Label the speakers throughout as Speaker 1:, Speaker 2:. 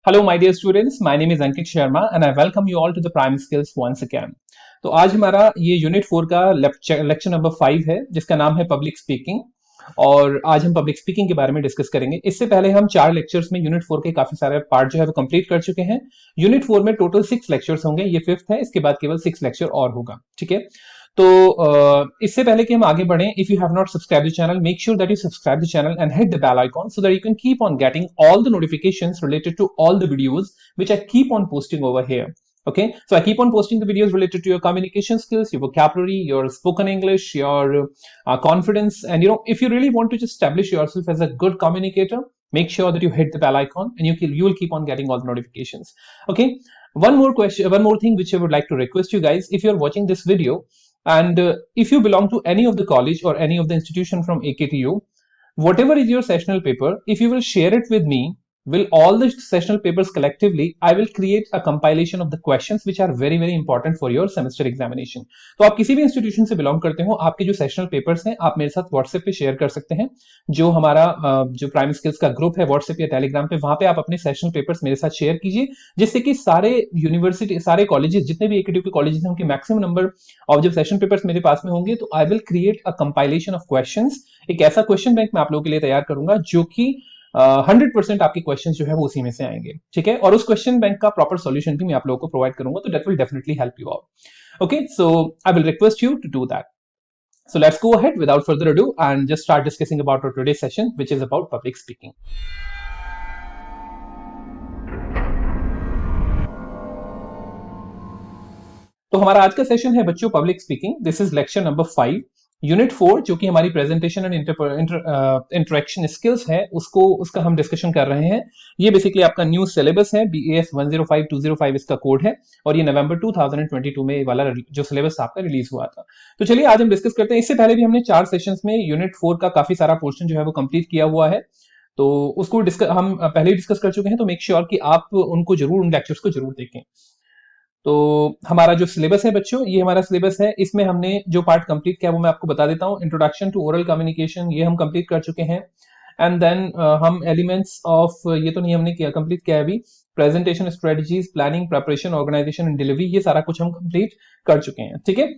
Speaker 1: Hello, my dear students. My name is Ankit Sharma and I welcome you all to the Prime Skills once again. तो आज हमारा ये unit 4 का lecture number 5 है जिसका नाम है पब्लिक स्पीकिंग। और आज हम पब्लिक स्पीकिंग के बारे में डिस्कस करेंगे। इससे पहले हम 4 लेक्चर्स में यूनिट 4 के काफी सारे पार्ट जो है वो कंप्लीट कर चुके हैं। यूनिट 4 में टोटल 6 लेक्चर्स होंगे, ये 5th है, इसके बाद केवल 6 लेक्चर और होगा। ठीक है, तो इससे पहले कि हम आगे बढ़ें, if you have not subscribe the channel, make sure that you subscribe the channel and hit the bell icon so that you can keep on getting all the notifications related to all the videos which I keep on posting over here. Okay, so I keep on posting the videos related to your communication skills, your vocabulary, your spoken English, your confidence, and if you really want to just establish yourself as a good communicator, make sure that you hit the bell icon and you will keep on getting all the notifications. Okay, one more thing which I would like to request you guys, if you're watching this video and if you belong to any of the college or any of the institution from AKTU, whatever is your sessional paper, if you will share it with me, will all the sessional papers collectively, I will create a compilation of the questions which are very very important for your semester examination. तो आप किसी भी institution से belong करते हो, आपके जो sessional papers हैं आप मेरे साथ व्हाट्सएप पे शेयर कर सकते हैं। जो हमारा जो प्राइम स्किल्स का ग्रुप है व्हाट्सएप या टेलीग्राम पे, वहां पे आप अपने सेशनल पेपर्स मेरे साथ शेयर कीजिए, जिससे कि सारे यूनिवर्सिटी, सारे कॉलेजेस, जितने भी एकेडमी के कॉलेजेस हैं, उनके मैक्सिमम नंबर ऑफ जब सेशन पेपर्स मेरे पास में होंगे तो I will create a compilation of questions. एक ऐसा क्वेश्चन बैंक मैं आप लोगों के लिए तैयार करूंगा जो कि 100% आपके क्वेश्चन जो है वो उसी में से आएंगे। ठीक है, और उस क्वेश्चन बैंक का प्रॉपर सॉल्यूशन भी मैं आप लोगों को प्रोवाइड करूंगा, तो that will definitely help you out. Okay, so I will request you to do that. So let's go ahead without further ado and just start discussing about our today's session, which is about public speaking. तो हमारा आज का session है बच्चों public speaking. This is lecture number 5, unit 4, जो कि हमारी presentation and interaction skills है, उसका हम डिस्कशन कर रहे हैं। ये बेसिकली आपका न्यू सिलेबस है, BAS 105205 इसका कोड है, और ये नवंबर 2022 में वाला जो सिलेबस आपका रिलीज हुआ था। तो चलिए आज हम डिस्कस करते हैं। इससे पहले भी हमने 4 सेशंस में यूनिट 4 का काफी सारा पोर्शन जो है वो कंप्लीट किया हुआ है, तो उसको हम पहले ही डिस्कस कर चुके हैं। तो मेक श्योर कि आप उनको जरूर, उन लेक्चर्स को जरूर देखें। तो हमारा जो सिलेबस है बच्चों, ये हमारा सिलेबस है। इसमें हमने जो पार्ट कंप्लीट किया वो मैं आपको बता देता हूँ। इंट्रोडक्शन टू ओरल कम्युनिकेशन, ये हम कंप्लीट कर चुके हैं। एंड देन हम एलिमेंट्स ऑफ, ये तो नहीं हमने किया, कंप्लीट किया है अभी। Presentation strategies, planning, preparation, organisation and delivery, ये सारा कुछ हम कंप्लीट कर चुके हैं। ठीक है,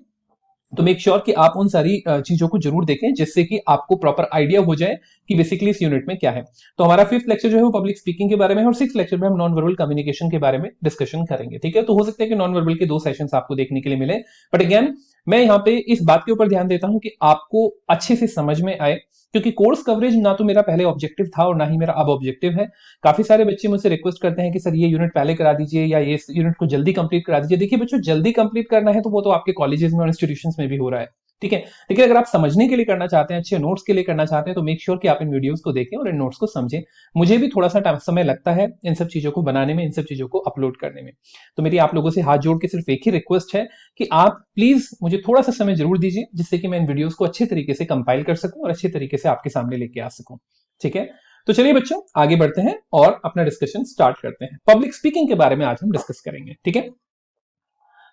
Speaker 1: तो मेक श्योर कि आप उन सारी चीजों को जरूर देखें, जिससे कि आपको प्रॉपर आइडिया हो जाए कि बेसिकली इस यूनिट में क्या है। तो हमारा 5th लेक्चर जो है वो पब्लिक स्पीकिंग के बारे में है, और 6th लेक्चर में हम नॉन वर्बल कम्युनिकेशन के बारे में डिस्कशन करेंगे। ठीक है, तो हो सकता है कि नॉन वर्बल के 2 सेशंस आपको देखने के लिए मिले, बट अगेन मैं यहाँ पे इस बात के ऊपर ध्यान देता हूं कि आपको अच्छे से समझ में आए, क्योंकि कोर्स कवरेज ना तो मेरा पहले ऑब्जेक्टिव था और ना ही मेरा अब ऑब्जेक्टिव है। काफी सारे बच्चे मुझसे रिक्वेस्ट करते हैं कि सर ये यूनिट पहले करा दीजिए या ये यूनिट को जल्दी कंप्लीट करा दीजिए। देखिए बच्चों, जल्दी कंप्लीट करना है तो वो तो आपके कॉलेजेस में और इंस्टीट्यूशंस में भी हो रहा है। ठीक है, लेकिन अगर आप समझने के लिए करना चाहते हैं, अच्छे नोट्स के लिए करना चाहते हैं, तो मेक श्योर कि आप इन वीडियोस को देखें और इन नोट्स को समझें। मुझे भी थोड़ा सा समय लगता है इन सब चीजों को बनाने में, इन सब चीजों को अपलोड करने में। तो मेरी आप लोगों से हाथ जोड़ के सिर्फ एक ही रिक्वेस्ट है कि आप प्लीज मुझे थोड़ा सा समय जरूर दीजिए, जिससे कि मैं इन वीडियोस को अच्छे तरीके से कंपाइल कर सकूं और अच्छे तरीके से आपके सामने लेके आ सकूं। ठीक है, तो चलिए बच्चों आगे बढ़ते हैं और अपना डिस्कशन स्टार्ट करते हैं। पब्लिक स्पीकिंग के बारे में आज हम डिस्कस करेंगे। ठीक है,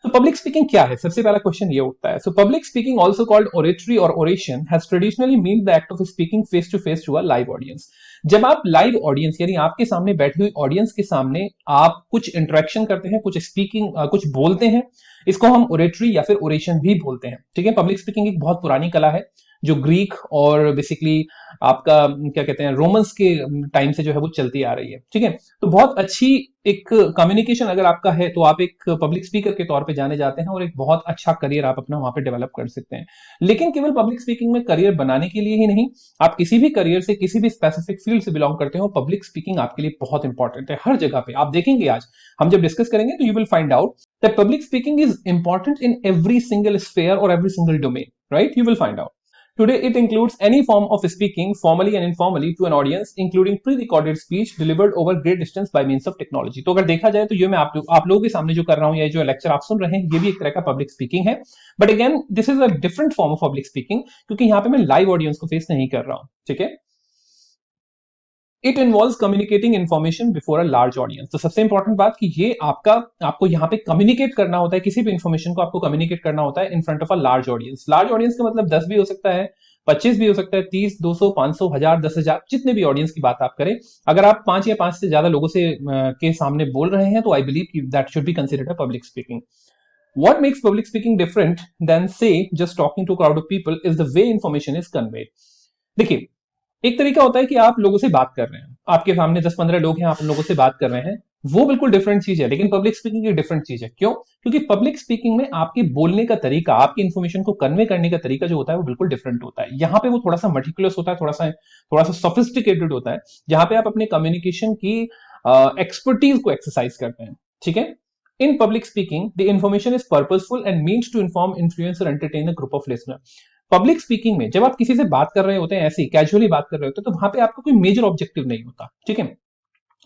Speaker 1: तो पब्लिक स्पीकिंग क्या है, सबसे पहला क्वेश्चन ये उठता है। So public speaking also called oratory और oration has traditionally mean the act of speaking face to a live audience. जब आप लाइव ऑडियंस यानी आपके सामने बैठी हुई ऑडियंस के सामने आप कुछ इंटरेक्शन करते हैं, कुछ स्पीकिंग, कुछ बोलते हैं, इसको हम ओरेटरी या फिर ओरेशन भी बोलते हैं। ठीक है, पब्लिक स्पीकिंग एक बहुत पुरानी कला है जो ग्रीक और बेसिकली आपका क्या कहते हैं रोमन्स के टाइम से जो है वो चलती आ रही है। ठीक है, तो बहुत अच्छी एक कम्युनिकेशन अगर आपका है तो आप एक पब्लिक स्पीकर के तौर पे जाने जाते हैं और एक बहुत अच्छा करियर आप अपना वहां पे डेवलप कर सकते हैं। लेकिन केवल पब्लिक स्पीकिंग में करियर बनाने के लिए ही नहीं, आप किसी भी करियर से, किसी भी स्पेसिफिक फील्ड से बिलोंग करते हो, पब्लिक स्पीकिंग आपके लिए बहुत इंपॉर्टेंट है। हर जगह पे आप देखेंगे, आज हम जब डिस्कस करेंगे तो you will find out that public speaking is important in every single sphere और every single domain, right? You will find out. Today, it includes any form of speaking, formally and informally, to an audience, including pre-recorded speech delivered over great distance by means of technology. तो अगर देखा जाए तो ये मैं आप लोगों के सामने जो कर रहा हूं, या जो लेक्चर आप सुन रहे हैं, ये भी एक तरह का पब्लिक स्पीकिंग है। But again this is a different form of public speaking, क्योंकि यहाँ पे मैं लाइव ऑडियंस को फेस नहीं कर रहा हूं। ठीक है, it involve communicating information before a large audience. तो सबसे इंपॉर्टेंट बात कि ये आपको यहाँ पे कम्युनिकेट करना होता है, किसी भी इन्फॉर्मेशन को आपको कम्युनिकेट करना होता है in front of a large audience. Large audience का मतलब 10 भी हो सकता है, 25 भी हो सकता है, 30, 200, 500, 1000, 10,000, जितने भी ऑडियंस की बात आप करें, अगर आप 5 या 5 से ज्यादा लोगों से के सामने बोल रहे हैं तो I believe that should be considered a public speaking. What makes public speaking different than say just talking to a crowd of people is the way information is conveyed. देखिए, एक तरीका होता है कि आप लोगों से बात कर रहे हैं, आपके सामने 10-15 लोग हैं, आप उन लोगों से बात कर रहे हैं, वो बिल्कुल डिफरेंट चीज है. लेकिन पब्लिक स्पीकिंग एक डिफरेंट चीज है. क्यों? क्योंकि पब्लिक स्पीकिंग में आपके बोलने का तरीका, आपकी इंफॉर्मेशन को कन्वे करने का तरीका जो होता है वो बिल्कुल डिफरेंट होता है. यहाँ पे वो थोड़ा सा मटिकुलस होता है, थोड़ा सा सोफिस्टिकेटेड होता है, जहां पे आप अपने कम्युनिकेशन की एक्सपर्टीज को एक्सरसाइज करते हैं. ठीक है? In public speaking, the information is purposeful and means to inform, influence or entertain a group of listeners. Public speaking में जब आप किसी से बात कर रहे होते हैं, ऐसे ही कैजुअली बात कर रहे होते हैं, तो वहां पे आपका कोई मेजर ऑब्जेक्टिव नहीं होता. ठीक है?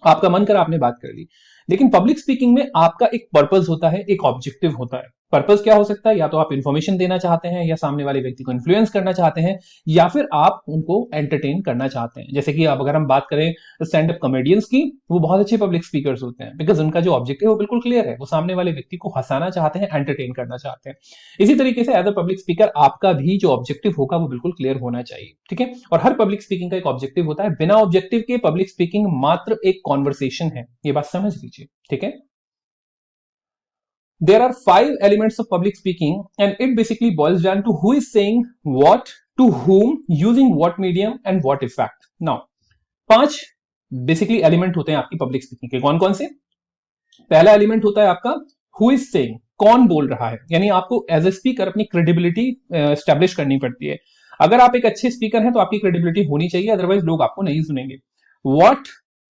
Speaker 1: आपका मन करा, आपने बात कर ली. लेकिन पब्लिक स्पीकिंग में आपका एक पर्पस होता है, एक ऑब्जेक्टिव होता है. पर्पस क्या हो सकता है? या तो आप इंफॉर्मेशन देना चाहते हैं, या सामने वाले व्यक्ति को इन्फ्लुएंस करना चाहते हैं, या फिर आप उनको एंटरटेन करना चाहते हैं. जैसे कि अब अगर हम बात करें स्टैंड अप कॉमेडियंस की, वो बहुत अच्छे पब्लिक स्पीकर्स होते हैं, बिकॉज उनका जो ऑब्जेक्टिव है वो बिल्कुल क्लियर है. वो सामने वाले व्यक्ति को हंसाना चाहते हैं, एंटरटेन करना चाहते हैं. इसी तरीके से एज अ पब्लिक स्पीकर आपका भी जो ऑब्जेक्टिव होगा वो बिल्कुल क्लियर होना चाहिए. ठीक है? और हर पब्लिक स्पीकिंग का एक ऑब्जेक्टिव होता है. बिना ऑब्जेक्टिव के पब्लिक स्पीकिंग मात्र एक कॉन्वर्सेशन है. ये बात समझ लीजिए. ठीक है? There are 5 elements of public speaking, and it basically boils down to who is saying what, to whom, using what medium, and what effect. Now, 5 basically element होते हैं आपकी पब्लिक स्पीकिंग के. कौन कौन से? पहला एलिमेंट होता है आपका हु इज सेइंग, कौन बोल रहा है. यानी आपको एज ए स्पीकर अपनी क्रेडिबिलिटी एस्टेब्लिश करनी पड़ती है. अगर आप एक अच्छे स्पीकर हैं तो आपकी क्रेडिबिलिटी होनी चाहिए, अदरवाइज लोग आपको नहीं सुनेंगे. व्हाट,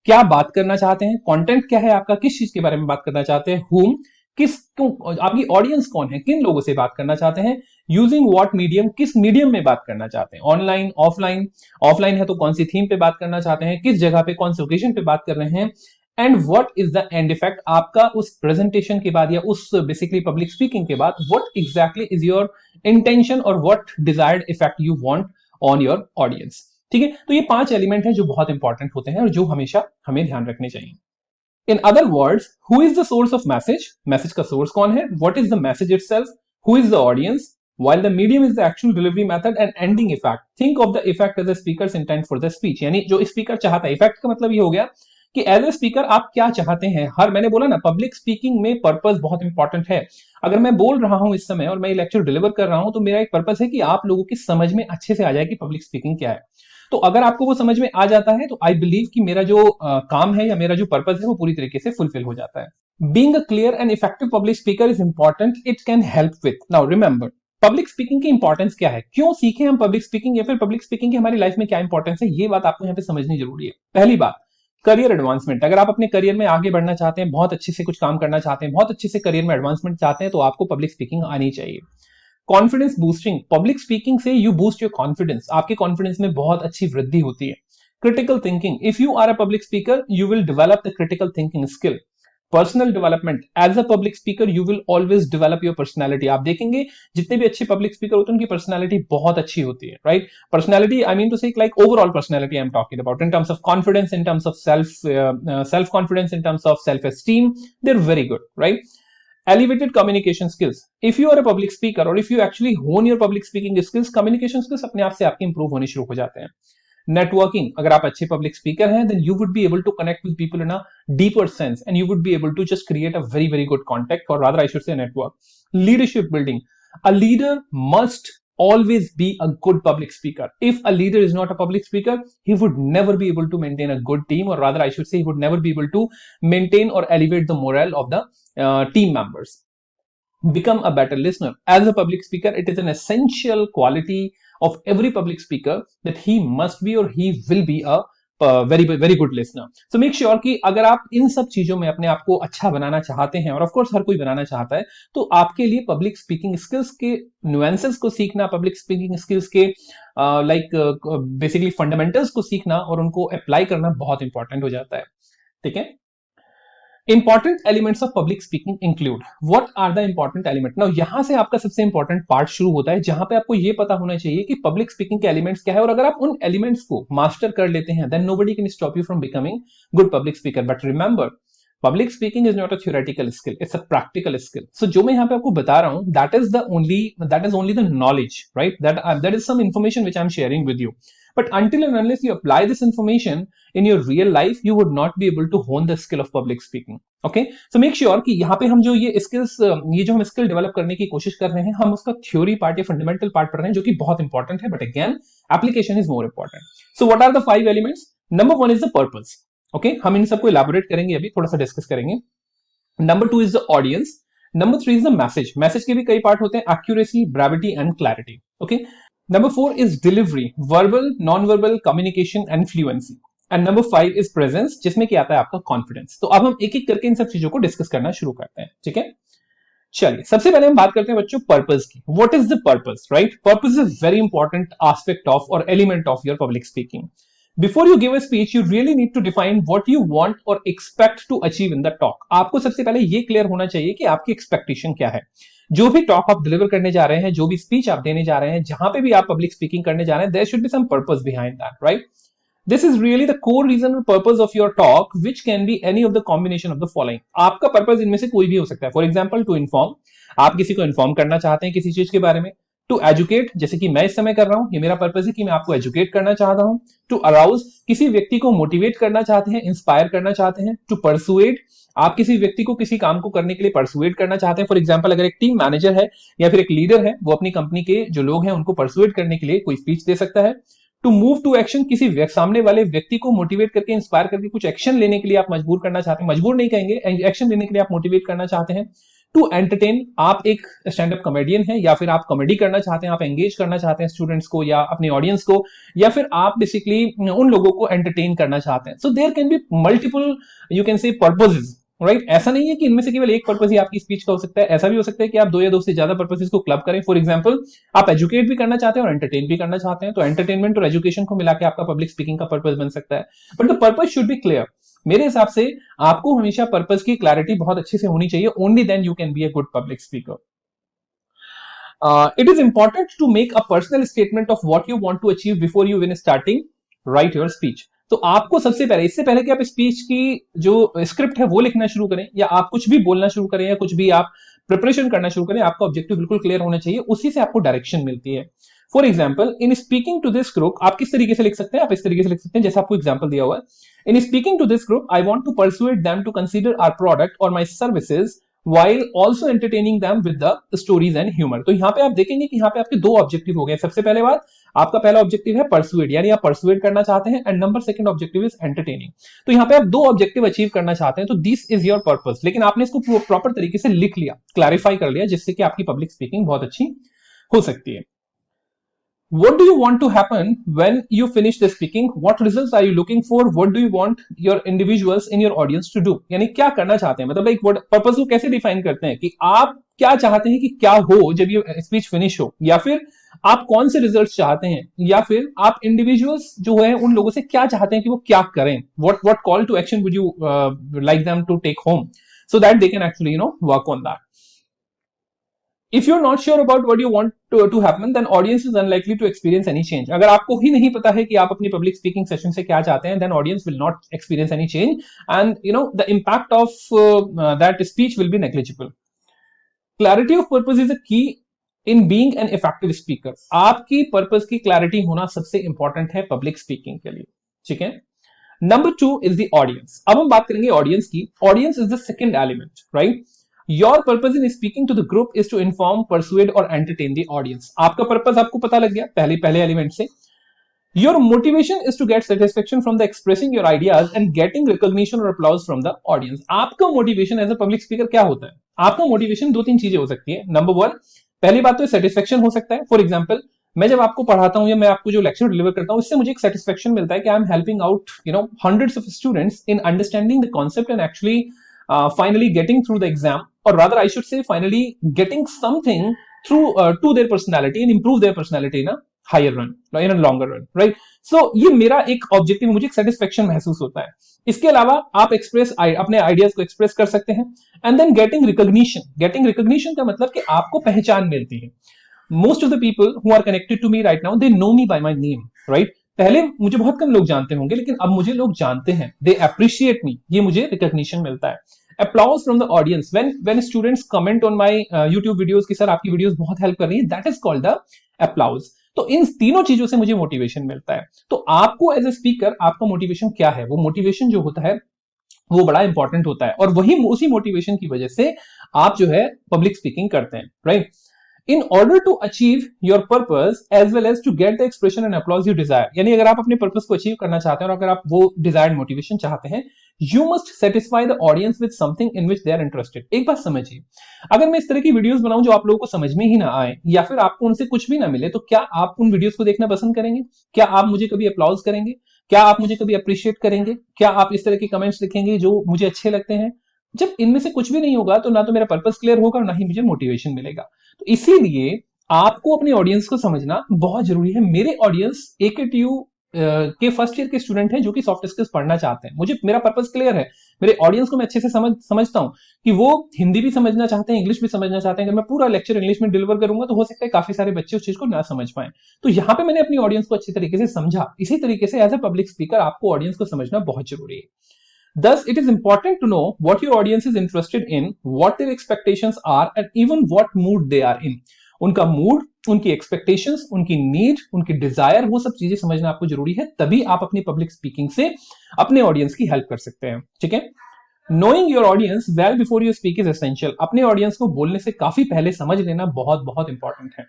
Speaker 1: क्या बात करना चाहते हैं. कंटेंट क्या है आपका, किस चीज के बारे में बात करना चाहते हैं. हुम, किस, आपकी ऑडियंस कौन है, किन लोगों से बात करना चाहते हैं. यूजिंग व्हाट मीडियम, किस मीडियम में बात करना चाहते हैं. Online, offline. ऑफलाइन है तो कौन सी थीम पे बात करना चाहते हैं, किस जगह पे, कौन से ओकेजन पे बात कर रहे हैं. And what is the end effect, आपका उस प्रेजेंटेशन के बाद या उस बेसिकली पब्लिक स्पीकिंग के बाद what exactly is your intention और what desired effect you want on your audience. ठीक है? तो ये 5 एलिमेंट हैं जो बहुत इंपॉर्टेंट होते हैं और जो हमेशा हमें ध्यान रखने चाहिए. In other words, who is the source of message? Message का source कौन है? What is the message itself? Who is the audience? While the medium is the actual delivery method and ending effect. Think of the effect as the speaker's intent for the speech. यानी जो speaker चाहता है, effect का मतलब ये हो गया कि एज ए स्पीकर आप क्या चाहते हैं. हर, मैंने बोला ना, पब्लिक स्पीकिंग में पर्पस बहुत इंपॉर्टेंट है. अगर मैं बोल रहा हूं इस समय और मैं लेक्चर डिलीवर कर रहा हूं तो मेरा एक पर्पस है कि आप लोगों की समझ में अच्छे से आ जाए कि पब्लिक स्पीकिंग क्या है. तो अगर आपको वो समझ में आ जाता है तो आई बिलीव कि मेरा जो काम है या मेरा जो पर्पस है वो पूरी तरीके से फुलफिल हो जाता है. Being a clear and effective public speaker is important. It can help with. Now remember, public speaking की इंपॉर्टेंस क्या है, क्यों सीखे हम पब्लिक स्पीकिंग, या फिर पब्लिक स्पीकिंग की हमारी लाइफ में क्या इंपॉर्टेंस है, ये बात आपको यहाँ पे समझनी जरूरी है. पहली बात, करियर एडवांसमेंट. अगर आप अपने करियर में आगे बढ़ना चाहते हैं, बहुत अच्छे से कुछ काम करना चाहते हैं, बहुत अच्छे से करियर में एडवांसमेंट चाहते हैं, तो आपको पब्लिक स्पीकिंग आनी चाहिए. कॉन्फिडेंस बूस्टिंग, पब्लिक स्पीकिंग से यू बूस्ट योर कॉन्फिडेंस, आपके कॉन्फिडेंस में बहुत अच्छी वृद्धि होती है. Critical thinking, if you are a public speaker you will develop the critical thinking skill. Personal development, as a public speaker you will always develop your personality. आप देखेंगे जितने भी अच्छे पब्लिक स्पीकर होते हैं उनकी पर्सनैलिटी बहुत अच्छी होती है. Right? Personality, I mean to say like overall personality I am talking about, in terms of confidence, in terms of self confidence, in terms of self esteem, they are very good. Right? Elevated communication skills. If you are a public speaker or if you actually hone your public speaking skills, communication skills अपने आप से आपके improve होने शुरू हो जाते हैं. Networking, अगर आप अच्छे public speaker हैं, then you would be able to connect with people in a deeper sense and you would be able to just create a very, very good contact, or rather I should say network. Leadership building. A leader must always be a good public speaker. If a leader is not a public speaker, he would never be able to maintain a good team, or rather I should say he would never be able to maintain or elevate the morale of the team members. Become a better listener. As a public speaker, it is an essential quality of every public speaker that he must be or he will be a very very good listener. So make sure कि अगर आप इन सब चीजों में अपने आप को अच्छा बनाना चाहते हैं, और ऑफ कोर्स हर कोई बनाना चाहता है, तो आपके लिए पब्लिक स्पीकिंग स्किल्स के नुएंसेस को सीखना, पब्लिक स्पीकिंग स्किल्स के बेसिकली फंडामेंटल्स को सीखना और उनको अप्लाई करना बहुत इंपॉर्टेंट हो जाता है. ठीक है? Important elements of public speaking include. What are the important element. Now यहां से आपका सबसे इंपॉर्टेंट पार्ट शुरू होता है, जहां पे आपको ये पता होना चाहिए कि पब्लिक स्पीकिंग के एलिमेंट्स क्या है, और अगर आप उन एलिमेंट्स को मास्टर कर लेते हैं, then nobody can stop you from becoming good public speaker. But remember, public speaking is not a theoretical skill, it's a practical skill. So जो मैं यहाँ पे आपको बता रहा हूँ, that is only the knowledge, right? That is some information which I am sharing with you. But until and unless you apply this information in your real life, you would not be able to hone the skill of public speaking. Okay, so make sure कि यहाँ पे हम जो ये skills, ये जो हम skill develop करने की कोशिश कर रहे हैं, हम उसका theory part या fundamental part पढ़ रहे हैं, जो कि बहुत important है, but again application is more important. So what are the 5 elements? Number 1 is the purpose. Okay, हम इन सबको elaborate करेंगे, अभी थोड़ा सा discuss करेंगे. Number 2 is the audience. Number 3 is the message. Message के भी कई part होते हैं, accuracy, brevity and clarity. Okay. Number 4 is delivery, verbal, non-verbal communication and fluency. And number 5 is presence, जिसमें क्या आता है आपका confidence. तो अब हम एक एक करके इन सब चीजों को डिस्कस करना शुरू करते हैं, ठीक है? चलिए, सबसे पहले हम बात करते हैं बच्चों पर्पस की. What is the purpose, right? Purpose is a very important aspect of or element of your public speaking. Before you give a speech, you really need to define what you want or expect to achieve in the talk. आपको सबसे पहले ये clear होना चाहिए कि आपकी expectation क्या है. जो भी टॉक आप डिलीवर करने जा रहे हैं, जो भी स्पीच आप देने जा रहे हैं, जहां पे भी आप पब्लिक स्पीकिंग करने जा रहे हैं, there should be some purpose behind that, right? This is really the core reason और purpose of your talk, which can be any of the combination of the following. आपका पर्पस इनमें से कोई भी हो सकता है. फॉर एग्जाम्पल, टू इन्फॉर्म, आप किसी को इन्फॉर्म करना चाहते हैं किसी चीज के बारे में. टू एजुकेट, जैसे कि मैं इस समय कर रहा हूं, ये मेरा पर्पस है कि मैं आपको एजुकेट करना चाहता हूं. टू अराउज, किसी व्यक्ति को मोटिवेट करना चाहते हैं, इंस्पायर करना चाहते हैं. टू परसुएट, आप किसी व्यक्ति को किसी काम को करने के लिए परसुएट करना चाहते हैं. फॉर एग्जांपल, अगर एक टीम मैनेजर है या फिर एक लीडर है, वो अपनी कंपनी के जो लोग हैं उनको परसुएट करने के लिए कोई स्पीच दे सकता है. टू मूव टू एक्शन, किसी सामने वाले व्यक्ति को मोटिवेट करके, इंस्पायर करके कुछ एक्शन लेने के लिए आप मजबूर करना चाहते हैं, मजबूर नहीं कहेंगे, एक्शन लेने के लिए आप मोटिवेट करना चाहते हैं. टू एंटरटेन, आप एक स्टैंड अप कॉमेडियन है या फिर आप कॉमेडी करना चाहते हैं, आप एंगेज करना चाहते हैं स्टूडेंट्स को या अपने ऑडियंस को, या फिर आप बेसिकली उन लोगों को एंटरटेन करना चाहते हैं. So there can be multiple, you can say, purposes, right? ऐसा नहीं है कि इनमें से केवल एक पर्पस ही आपकी स्पीच का हो सकता है. ऐसा भी हो सकता है कि आप 2 या 2 से ज्यादा पर्पसेस को क्लब करें. फॉर एग्जांपल, आप एजुकेट भी करना चाहते हैं और एंटरटेन भी करना चाहते हैं, तो एंटरटेनमेंट और एजुकेशन को मिला के आपका पब्लिक स्पीकिंग का पर्पस बन सकता है. But the purpose should be clear. मेरे हिसाब से आपको हमेशा पर्पस की क्लैरिटी बहुत अच्छे से होनी चाहिए. Only then you can be a good public speaker. It is important to make a personal statement of what you want to achieve before you even starting write your speech. तो आपको सबसे पहले, इससे पहले कि आप स्पीच की जो स्क्रिप्ट है वो लिखना शुरू करें या आप कुछ भी बोलना शुरू करें या कुछ भी आप प्रिपरेशन करना शुरू करें, आपका ऑब्जेक्टिव बिल्कुल क्लियर होना चाहिए. उसी से आपको डायरेक्शन मिलती है. For example, in speaking to this group, आप किस तरीके से लिख सकते हैं? आप इस तरीके से लिख सकते हैं जैसे आपको एग्जाम्पल दिया हुआ है. In speaking to this group, I want to persuade them to consider our product और my services while also entertaining them with the stories and humor. तो यहाँ पे आप देखेंगे कि यहाँ पे आपके 2 ऑब्जेक्टिव हो गए. सबसे पहले बात, आपका पहला ऑब्जेक्टिव है परसुएट, यानी आप परसुएट करना चाहते हैं, and number second objective is entertaining. तो यहाँ पे आप 2 ऑब्जेक्टिव अचीव करना चाहते हैं, तो दिस इज योर पर्पस. लेकिन आपने इसको प्रॉपर तरीके से लिख लिया, क्लैरिफाई कर लिया, जिससे कि आपकी पब्लिक स्पीकिंग बहुत अच्छी हो सकती है. What do you want to happen when you finish the speaking? What results are you looking for? What do you want your individuals in your audience to do? यानी क्या करना चाहते हैं, मतलब एक पर्पस को कैसे डिफाइन करते हैं कि आप क्या चाहते हैं कि क्या हो जब ये स्पीच फिनिश हो, या फिर आप कौन से रिजल्ट्स चाहते हैं, या फिर आप इंडिविजुअल्स जो है उन लोगों से क्या चाहते हैं कि वो क्या करें. What call to action would you like them to take home so that they can actually work on that. If you're not sure about what you want to happen, then audience is unlikely to experience any change. अगर आपको ही नहीं पता है कि आप अपनी public speaking session से क्या चाहते हैं, then audience will not experience any change, and the impact of that speech will be negligible. Clarity of purpose is a key in being an effective speaker. आपकी purpose की clarity होना सबसे important है public speaking के लिए, ठीक है? Number 2 is the audience. अब हम बात करेंगे audience की. Audience is the second element, right? Your purpose in speaking to the group is to inform, persuade or entertain the audience. आपका पर्पस आपको पता लग गया पहले एलिमेंट से. Your motivation is to get satisfaction from the expressing your ideas and getting recognition or applause from the audience. आपका motivation as a public speaker क्या होता है? आपका मोटिवेशन 2-3 चीजें हो सकती है. नंबर 1, पहली बात तो सेटिस्फेक्शन हो सकता है. फॉर एग्जाम्पल, मैं जब आपको पढ़ाता हूं या मैं आपको जो लेक्चर डिलीवर करता हूं, इससे मुझे एक सेटिस्फेक्शन मिलता है कि I am helping out hundreds of students in understanding the concept and actually finally getting through the exam, or rather I should say finally getting something through to their personality and improve their personality in a higher run, in a longer run, right? So ये मेरा एक objective, मुझे एक satisfaction महसूस होता है. इसके अलावा आप अपने आइडियाज को एक्सप्रेस कर सकते हैं. एंड देन गेटिंग रिकॉग्निशन का मतलब कि आपको पहचान मिलती है. Most of the people who are connected to me right now, they know me by my name, right? पहले मुझे बहुत कम लोग जानते होंगे, लेकिन अब मुझे लोग जानते हैं, दे अप्रिशिएट मी, ये मुझे रिकॉग्निशन मिलता है। Applause from the audience when students comment on my YouTube videos कि सर आपकी वीडियोस बहुत हेल्प कर रही है, that is called the applause. तो इन तीनों चीजों से मुझे मोटिवेशन मिलता है। तो आपको एज ए स्पीकर आपका मोटिवेशन क्या है? वो मोटिवेशन जो होता है वो बड़ा इंपॉर्टेंट होता है, और वही उसी मोटिवेशन की वजह से आप जो है पब्लिक स्पीकिंग करते हैं, right? In order to achieve your purpose as well as to get the expression and applause you desire, यानी अगर आप अपने पर्पस को अचीव करना चाहते हैं और अगर आप वो डिजायर्ड मोटिवेशन चाहते हैं, you must satisfy the audience with something in which they are interested. एक बात समझिए, अगर मैं इस तरह की वीडियोस बनाऊं जो आप लोगों को समझ में ही ना आए या फिर आपको उनसे कुछ भी ना मिले, तो क्या आप उन वीडियोस को देखना पसंद करेंगे? क्या आप मुझे कभी अप्लॉज करेंगे? क्या आप मुझे कभी अप्रिशिएट करेंगे? क्या आप इस तरह के कमेंट्स लिखेंगे जो मुझे अच्छे लगते हैं? जब इनमें से कुछ भी नहीं होगा तो ना तो मेरा पर्पस क्लियर होगा और ना ही मुझे मोटिवेशन मिलेगा। तो इसीलिए आपको अपने ऑडियंस को समझना बहुत जरूरी है। मेरे ऑडियंस AKTU के फर्स्ट ईयर के स्टूडेंट हैं जो कि सॉफ्ट स्किल्स पढ़ना चाहते हैं। मुझे मेरा पर्पस क्लियर है, मेरे ऑडियंस को मैं अच्छे से समझता हूं कि वो हिंदी भी समझना चाहते हैं, इंग्लिश भी समझना चाहते हैं। अगर मैं पूरा लेक्चर इंग्लिश में डिलीवर करूंगा तो हो सकता है काफी सारे बच्चे उस चीज को ना समझ पाए। तो यहां पे मैंने अपनी ऑडियंस को अच्छी तरीके से समझा। इसी तरीके से एज ए पब्लिक स्पीकर आपको ऑडियंस को समझना बहुत जरूरी है। Thus, it is important to know what your audience is interested in, what their expectations are, and even what mood they are in. उनका मूड, उनकी एक्सपेक्टेशंस, उनकी नीड, उनकी डिजायर, वो सब चीजें समझना आपको जरूरी है। तभी आप अपनी पब्लिक स्पीकिंग से अपने ऑडियंस की हेल्प कर सकते हैं। ठीक है? Knowing your audience well before you speak is essential. अपने ऑडियंस को बोलने से काफी पहले समझ लेना बहुत बहुत इंपॉर्टेंट है।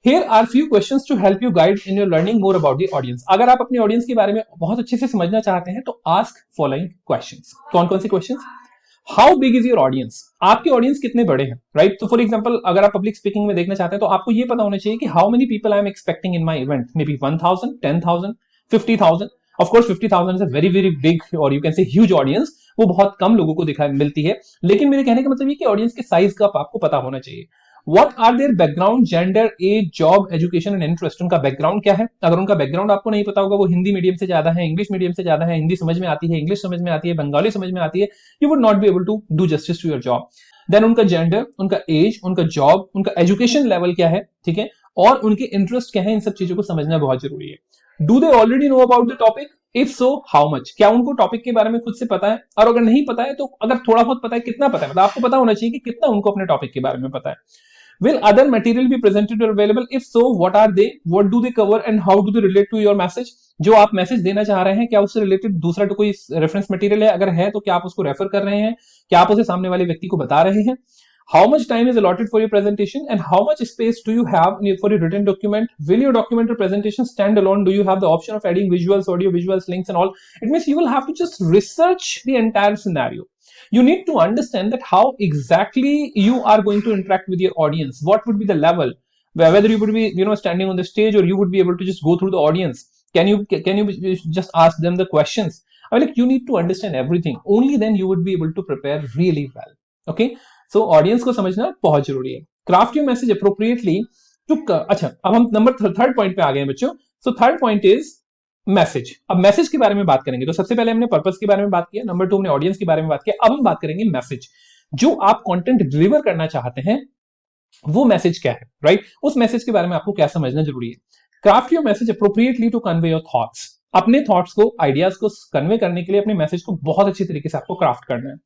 Speaker 1: Here are few questions to help you guide in your learning more about the audience. अगर आप अपनी ऑडियंस के बारे में बहुत अच्छे से समझना चाहते हैं तो आस्क फॉलोइंग क्वेश्चंस। कौन कौन से questions? How big is your audience? आपके ऑडियंस कितने बड़े हैं, राइट? तो फॉर एग्जांपल अगर आप पब्लिक स्पीकिंग में देखना चाहते हैं तो आपको ये पता होना चाहिए कि how many people I am expecting in my event, maybe 1000, 10000, 50000। Of course 50000 is a very very big और you can say huge audience, वो बहुत कम लोगों को दिखाई मिलती है। लेकिन मेरे कहने का मतलब ये कि ऑडियंस के साइज का आपको पता होना चाहिए। What are their background, gender, age, job, education and interest? उनका बैकग्राउंड क्या है? अगर उनका बैकग्राउंड आपको नहीं पता होगा, वो हिंदी मीडियम से ज्यादा है, इंग्लिश मीडियम से ज्यादा है, हिंदी समझ में आती है, इंग्लिश समझ में आती है, बंगाली समझ में आती है, you would not be able to do justice to your job. Then उनका जेंडर, उनका एज, उनका जॉब, उनका एजुकेशन लेवल क्या है, ठीक है, और उनके इंटरेस्ट क्या है, इन सब चीजों को समझना बहुत जरूरी है। Do they already know about the topic? If so how much? क्या उनको टॉपिक के बारे में खुद से पता है? और अगर नहीं पता है तो अगर थोड़ा बहुत पता है, कितना पता है? मतलब आपको पता होना चाहिए कि कितना उनको अपने टॉपिक के बारे में पता है। Will other material be presented or available? If so, what are they? What do they cover and how do they relate to your message? जो आप मैसेज देना चाह रहे हैं, क्या उससे रिलेटेड दूसरा तो कोई रेफरेंस मटेरियल है? अगर है तो क्या आप उसको रेफर कर रहे हैं? क्या आप उसे सामने वाले व्यक्ति को बता रहे हैं? How much time is allotted for your presentation and how much space do you have for your written document? Will your document or presentation stand alone? Do you have the option of adding visuals, audio visuals, links and all? It means you will have to just research the entire scenario. You need to understand that how exactly you are going to interact with your audience. What would be the level, whether you would be standing on the stage or you would be able to just go through the audience. Can you just ask them the questions? I mean, like, you need to understand everything. Only then you would be able to prepare really well. Okay, so audience को समझना बहुत जरूरी है। Craft your message appropriately to अच्छा, अब हम number third point पे आ गए हैं बच्चों। So third point is message. अब मैसेज के बारे में बात करेंगे। तो सबसे पहले हमने पर्पस के बारे में बात किया, नंबर 2 हमने ऑडियंस के बारे में बात किया, अब हम बात करेंगे मैसेज। जो आप कंटेंट डिलीवर करना चाहते हैं वो मैसेज क्या है, राइट? उस मैसेज के बारे में आपको क्या समझना जरूरी है। Craft your message appropriately to convey your thoughts. अपने थॉट्स को, आइडियाज को कन्वे करने के लिए अपने मैसेज को बहुत अच्छी तरीके से आपको क्राफ्ट करना है।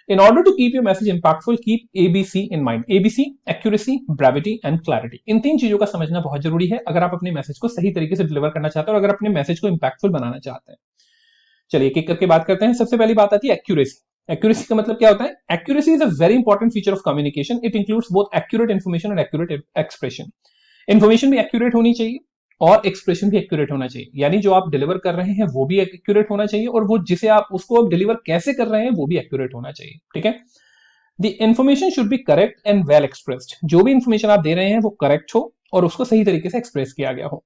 Speaker 1: In order to keep your message impactful, keep ABC in mind. ABC, accuracy, brevity and clarity. इन तीन चीजों का समझना बहुत जरूरी है अगर आप अपने मैसेज को सही तरीके से डिलीवर करना चाहते हैं और अगर अपने मैसेज को इंपैक्टफुल बनाना चाहते हैं। चलिए एक एक करके बात करते हैं। सबसे पहली बात आती है एक्यूरेसी। एक्यूरेसी का मतलब क्या होता है? Accuracy is a very important feature of communication. It includes both accurate information और एक्यूरेट एक्सप्रेशन। इन्फॉर्मेशन भी एक्यूरेट होनी चाहिए और एक्सप्रेशन भी एक्यूरेट होना चाहिए, यानी जो आप डिलीवर कर रहे हैं वो भी एक्यूरेट होना चाहिए और वो जिसे आप उसको डिलीवर कैसे कर रहे हैं वो भी एक्यूरेट होना चाहिए। ठीक है? The information should be correct and well expressed. जो भी इंफॉर्मेशन आप दे रहे हैं वो करेक्ट हो और उसको सही तरीके से एक्सप्रेस किया गया हो।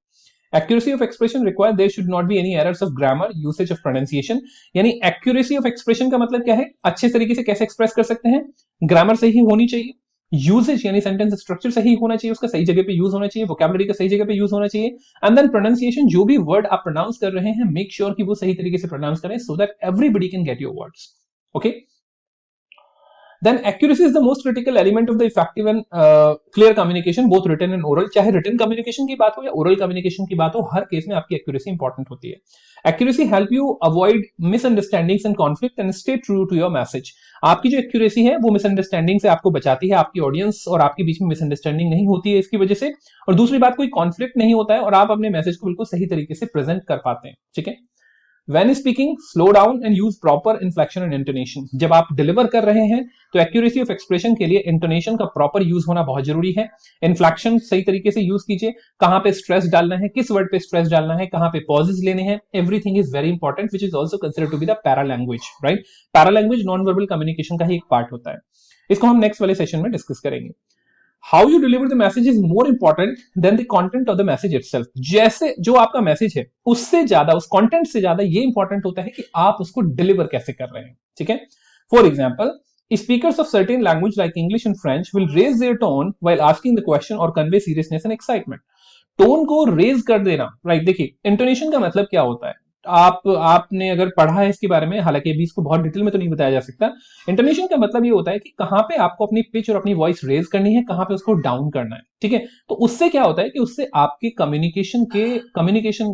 Speaker 1: Accuracy of expression required there should not be any errors of grammar, usage of pronunciation. यानी accuracy of expression का मतलब क्या है? अच्छे तरीके से कैसे एक्सप्रेस कर सकते हैं? ग्रामर सही होनी चाहिए, यूजेज यानी सेंटेंस स्ट्रक्चर सही होना चाहिए, उसका सही जगह पे यूज होना चाहिए, वोकैबुलरी का सही जगह पे यूज होना चाहिए, एंड देन प्रोनाउंसिएशन, जो भी वर्ड आप प्रोनाउंस कर रहे हैं मेक श्योर कि वो सही तरीके से प्रोनाउंस करें so that everybody can get your words. Okay, then accuracy is the most critical element of the effective and clear communication, both written and oral. चाहे रिटन कम्युनिकेशन की बात हो या ओरल कम्युनिकेशन की बात हो, हर केस में आपकी एक्यूरेसी इंपॉर्टेंट होती है। Accuracy help you avoid misunderstandings and conflict and stay true to your message. आपकी जो एक्यूरेसी है वो मिसअंडरस्टैंडिंग से आपको बचाती है, आपकी ऑडियंस और आपके बीच में मिसअंडरस्टैंडिंग नहीं होती है इसकी वजह से। और दूसरी बात, कोई कॉन्फ्लिक्ट नहीं होता है और आप अपने मैसेज को बिल्कुल सही तरीके से प्रेजेंट कर पाते हैं। ठीक है। When speaking, slow down and use proper inflection and intonation। जब आप डिलीवर कर रहे हैं तो एक्यूरेसी ऑफ एक्सप्रेशन के लिए इंटोनेशन का प्रॉपर यूज होना बहुत जरूरी है। इन्फ्लेक्शन सही तरीके से यूज कीजिए, कहां पे स्ट्रेस डालना है, किस वर्ड पे स्ट्रेस डालना है, कहां पे पॉजेस लेने हैं, everything is very important, which is also consider to be the paralanguage, right. Paralanguage non verbal communication का ही एक पार्ट होता है। इसको हम नेक्स्ट वाले सेशन में डिस्कस करेंगे। How you deliver the message is more important than the content of the message itself. जैसे जो आपका मैसेज है उससे ज्यादा, उस कंटेंट से ज्यादा ये इंपॉर्टेंट होता है कि आप उसको डिलीवर कैसे कर रहे हैं। ठीक है। For example, speakers of certain language like English and French will raise their tone while asking the question or convey seriousness and excitement। Tone को रेज कर देना, राइट। देखिए, इंटोनेशन का मतलब क्या होता है, आपने अगर पढ़ा है इसके बारे में, हालांकि अभी इसको बहुत डिटेल में तो नहीं बताया जा सकता। इंटोनेशन का मतलब ये होता है कि कहां पे आपको अपनी पिच और अपनी वॉइस रेज करनी है, कहां पे उसको डाउन करना है। ठीक है। तो उससे क्या होता है कि उससे आपके कम्युनिकेशन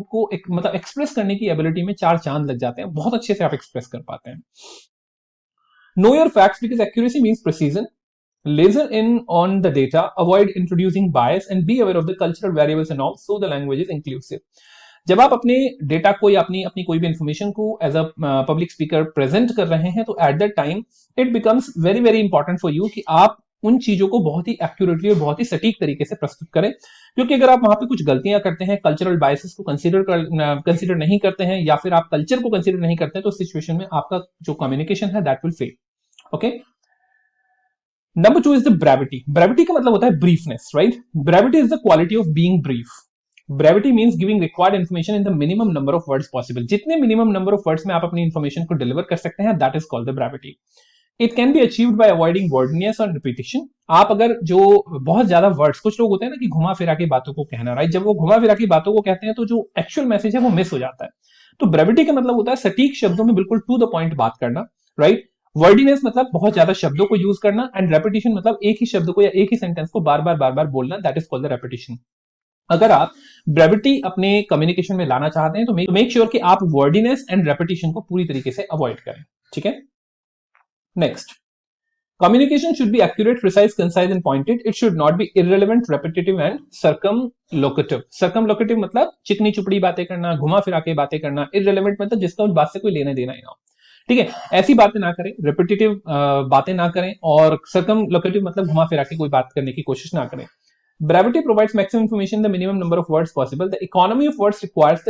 Speaker 1: को मतलब एक्सप्रेस करने की एबिलिटी में 4 चांद लग जाते हैं, बहुत अच्छे से आप एक्सप्रेस कर पाते हैं। Know your facts because accuracy means precision. Laser in on the data, avoid introducing bias and be aware of the cultural variables and all, so the language is inclusive। जब आप अपने डेटा को या अपनी कोई भी इंफॉर्मेशन को as a public speaker present कर रहे हैं तो at that time it becomes very very important for you कि आप उन चीजों को बहुत ही एक्यूरेटली और बहुत ही सटीक तरीके से प्रस्तुत करें। क्योंकि अगर आप वहां पे कुछ गलतियां करते हैं, कल्चरल बायसेस को कंसीडर नहीं करते हैं या फिर आप कल्चर को कंसीडर नहीं करते हैं, तो सिचुएशन में आपका जो कम्युनिकेशन है that will fail. Okay. Number 2 is the brevity. Brevity का मतलब होता है briefness, right. Brevity is the quality of being brief. Brevity means giving required information in the minimum number of words possible. जितने minimum number of words में आप अपनी information को deliver कर सकते हैं, that is called the brevity. It can be achieved by avoiding wordiness और repetition. आप अगर जो बहुत ज्यादा वर्ड्स, कुछ लोग होते हैं ना कि घुमा फिरा के बातों को कहना, राइट, जब वो घुमा फिरा के बातों को कहते हैं तो जो एक्चुअल मैसेज है वो मिस हो जाता है। तो ब्रेविटी का मतलब होता है सटीक शब्दों में बिल्कुल टू द पॉइंट बात करना, राइट। वर्डिनेस मतलब बहुत ज्यादा शब्दों को यूज करना, एंड रेपिटेशन मतलब एक ही शब्द को या एक ही सेंटेंस को बार बार बोलना, that is called the repetition. अगर आप ब्रेविटी अपने कम्युनिकेशन में लाना चाहते हैं तो मेक श्योर कि आप वर्डिनेस एंड रेपिटेशन को पूरी तरीके से अवॉइड करें। ठीक है। Next, communication should be accurate, precise, concise and pointed। it should not be irrelevant, repetitive and circumlocutive। circumlocutive मतलब चिकनी चुपड़ी बातें करना, घुमा फिरा के बातें करना। irrelevant मतलब जिसका उस बात से कोई लेना देना ही ना हो। ठीक है। ऐसी बातें ना करें, रिपीटेटिव बातें ना करें, और सर्कमलोकेटिव मतलब घुमा फिरा के कोई बात करने की कोशिश ना करें। Brevity provides maximum information in the minimum number of words possible। The economy of words requires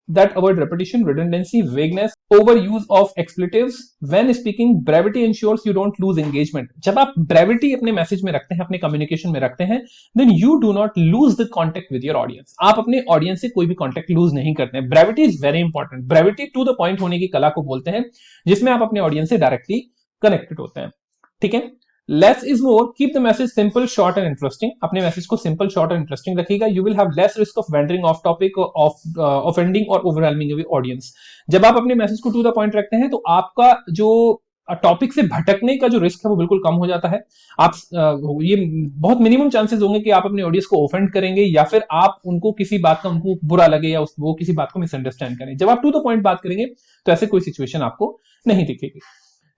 Speaker 1: that avoid repetition, redundancy, vagueness, overuse of expletives। When speaking, brevity ensures you don't lose engagement। जब आप brevity अपने message में रखते हैं, अपने communication में रखते हैं, then you do not lose the contact with your audience। आप अपने ऑडियंस से कोई भी कॉन्टेक्ट लूज नहीं करते हैं। brevity is very important। brevity to the point होने की कला को बोलते हैं, जिसमें आप अपने ऑडियंस से डायरेक्टली कनेक्टेड होते हैं। ठीक है। Less is more, keep the message simple, short and interesting. अपने मैसेज को सिंपल, शॉर्ट एंड इंटरेस्टिंग रखिएगा। You will have less risk of wandering of topic, of offending और ओवरवेलमिंग योर ऑडियंस। जब आप अपने मैसेज को टू द पॉइंट रखते हैं तो आपका जो टॉपिक से भटकने का जो रिस्क है वो बिल्कुल कम हो जाता है। आप ये बहुत मिनिमम चांसेस होंगे कि आप अपने ऑडियंस को ऑफेंड करेंगे या फिर आप उनको किसी बात का उनको बुरा लगे या वो किसी बात को मिसअंडरस्टैंड करें। जब आप टू द पॉइंट बात करेंगे तो ऐसे कोई सिचुएशन आपको नहीं दिखेगी।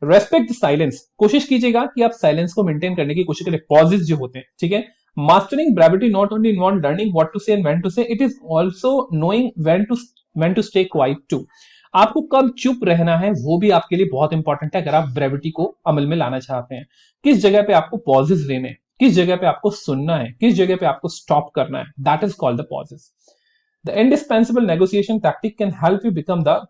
Speaker 1: रेस्पेक्ट साइलेंस, कोशिश कीजिएगा कि आप साइलेंस को मेंटेन करने की कोशिश करें, पॉजेस जो होते हैं। ठीक है। Mastering brevity not only involve learning what to say and when to say, it is also knowing when to stay quiet too. आपको कब चुप रहना है वो भी आपके लिए बहुत इंपॉर्टेंट है अगर आप ब्रेविटी को अमल में लाना चाहते हैं। किस जगह पे आपको पॉजेस लेने हैं, किस जगह पे आपको सुनना है, किस जगह पे आपको स्टॉप करना है, that is called the pauses. The indispensable negotiation tactic can help you become the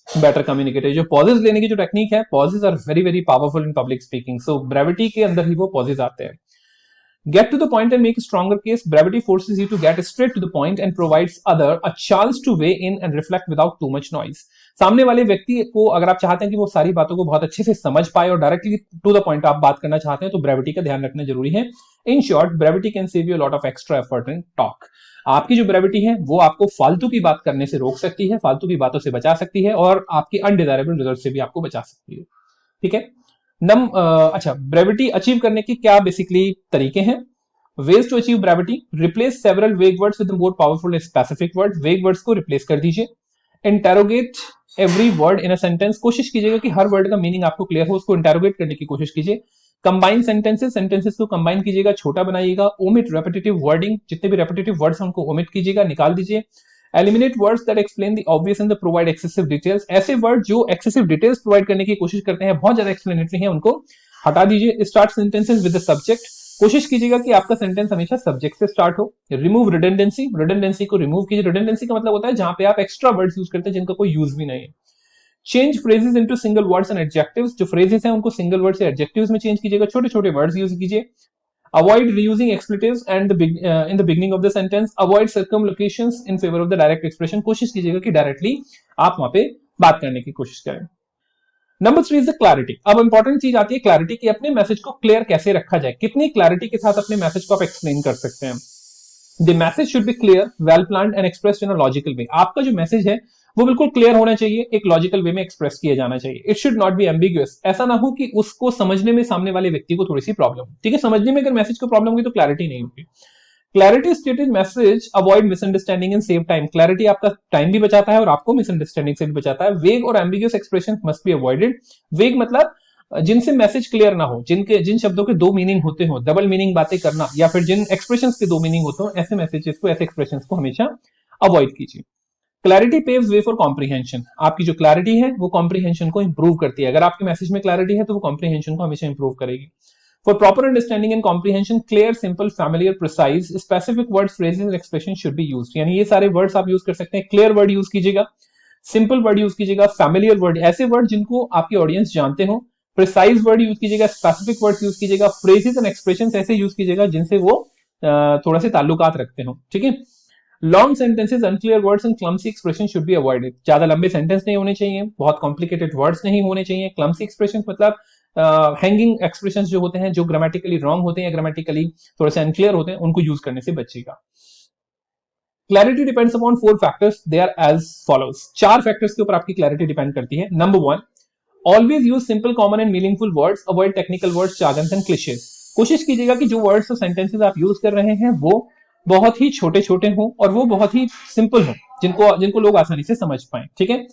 Speaker 1: better communicator. जो पॉजेस लेने की जो टेक्निक है, pauses are very very powerful in public speaking. So brevity के अंदर ही वो पॉजेस आते हैं। Get to the point and make a stronger case। Brevity forces you to get straight to the point and provides other a chance to weigh in and reflect without too much noise। सामने वाले व्यक्ति को अगर आप चाहते हैं कि वो सारी बातों को बहुत अच्छे से समझ पाए और डायरेक्टली टू द पॉइंट आप बात करना चाहते हैं तो ब्रेविटी का ध्यान रखना जरूरी है। In short, brevity can save you lot of extra effort in talk. आपकी जो ब्रेविटी है वो आपको फालतू की बात करने से रोक सकती है, फालतू की बातों से बचा सकती है और आपकी अनडिजायरेबल रिजल्ट से भी आपको बचा सकती है। ठीक है। अच्छा, ब्रेविटी अचीव करने के क्या बेसिकली तरीके हैं? Ways to achieve brevity, replace several vague words with more powerful specific word. Vague words को रिप्लेस कर दीजिए। Interrogate every word in a sentence, कोशिश कीजिएगा कि हर वर्ड का मीनिंग आपको क्लियर हो, उसको इंटेरोगेट करने की कोशिश कीजिए। कंबाइन सेंटेंसेस, सेंटेंसेस को कंबाइन कीजिएगा, छोटा बनाइएगा। ओमिट रेपिटेटिव वर्डिंग, जितने भी रेपिटेटिव वर्ड्स हैं उनको ओमिट कीजिएगा, निकाल दीजिए। Eliminate words that explain the obvious and the provide excessive details, ऐसे वर्ड जो एक्सेसिव डिटेल्स प्रोवाइड करने की कोशिश करते हैं, बहुत ज्यादा एक्सप्लेनेटरी हैं, उनको हटा दीजिए। Start sentences with the subject, कोशिश कीजिएगा कि आपका सेंटेंस हमेशा सब्जेक्ट से स्टार्ट हो। रिमूव रिडंडेंसी, रिडंडेंसी को रिमूव कीजिए। रिडंडेंसी का मतलब होता है जहां पे आप एक्स्ट्रा वर्ड्स यूज करते हैं जिनका कोई यूज भी नहीं है। Change phrases into single words and adjectives, जो फ्रेजेस हैं उनको सिंगल वर्ड से एडजेक्टिव्स में चेंज कीजिएगा, छोटे छोटे वर्ड्स यूज कीजिए। Avoid reusing expletives and in the beginning of the sentence. Avoid circumlocutions in favour of the direct expression, कोशिश कीजिएगा कि डायरेक्टली आप वहां पे बात करने की कोशिश करें। Number 3 is the clarity. अब इंपॉर्टेंट चीज आती है क्लैरिटी की, अपने मैसेज को क्लियर कैसे रखा जाए, कितनी क्लैरिटी के साथ अपने मैसेज को आप एक्सप्लेन कर सकते हैं। The message should be clear, well planned and expressed in a logical वे। आपका जो मैसेज है वो बिल्कुल क्लियर होना चाहिए, एक लॉजिकल वे में एक्सप्रेस किया जाना चाहिए। It should not be ambiguous, ऐसा ना हो कि उसको समझने में सामने वाले व्यक्ति को थोड़ी सी प्रॉब्लम हो। ठीक है, समझने में अगर मैसेज को प्रॉब्लम होगी तो क्लैरिटी नहीं होगी। Clarity stated message avoid misunderstanding and save time, clarity आपका टाइम भी बचाता है और आपको मिसअंडरस्टैंडिंग से भी बचाता है। वेग और ambiguous expression must be avoided. वेग मतलब जिनसे मैसेज क्लियर ना हो, जिन शब्दों के दो मीनिंग होते हो, डबल मीनिंग बातें करना, या फिर जिन एक्सप्रेशंस के दो मीनिंग होते हो, ऐसे मैसेजेस को, ऐसे एक्सप्रेशंस को हमेशा अवॉइड कीजिए। Clarity paves way for comprehension, आपकी जो क्लैरिटी है वो कॉम्प्रीहेंशन को इंप्रूव करती है। अगर आपके मैसेज में क्लैरिटी है तो वो कॉम्प्रीहेंशन को हमेशा इंप्रूव करेगी। For proper understanding and comprehension, clear, simple, familiar, precise, specific words, phrases and expression should be used. यानी ये सारे वर्ड्स आप यूज कर सकते हैं। क्लियर वर्ड यूज कीजिएगा, सिंपल वर्ड यूज कीजिएगा, फैमिलियर वर्ड, ऐसे वर्ड जिनको आपकी ऑडियंस जानते हो, प्रिसाइज वर्ड यूज कीजिएगा, स्पेसिफिक वर्ड यूज कीजिएगा, फ्रेजेस एंड एक्सप्रेशन ऐसे यूज कीजिएगा जिनसे वो थोड़ा से ताल्लुकात रखते हो। ठीक है। Long sentences, unclear words and clumsy expression should be avoided, ज्यादा लंबे सेंटेंस नहीं होने चाहिए, बहुत कॉम्प्लिकेटेड वर्ड्स नहीं होने चाहिए। क्लमसी एक्सप्रेशन मतलब हैंगिंग एक्सप्रेशंस जो होते हैं, जो ग्रामेटिकली रॉन्ग होते हैं, ग्रामेटिकली थोड़े से अनक्लियर होते हैं, उनको यूज करने से बचिएगा। Clarity depends upon 4 factors, they are as follows. 4 factors के ऊपर आपकी क्लैरिटी डिपेंड करती है। Number 1, always use simple, common and meaningful words, avoid technical words, jargons and cliches. कोशिश कीजिएगा कि जो वर्ड्स और सेंटेंसेस आप यूज कर रहे हैं वो बहुत ही छोटे छोटे हों और वो बहुत ही सिंपल हों, जिनको लोग आसानी से समझ पाए। ठीक है।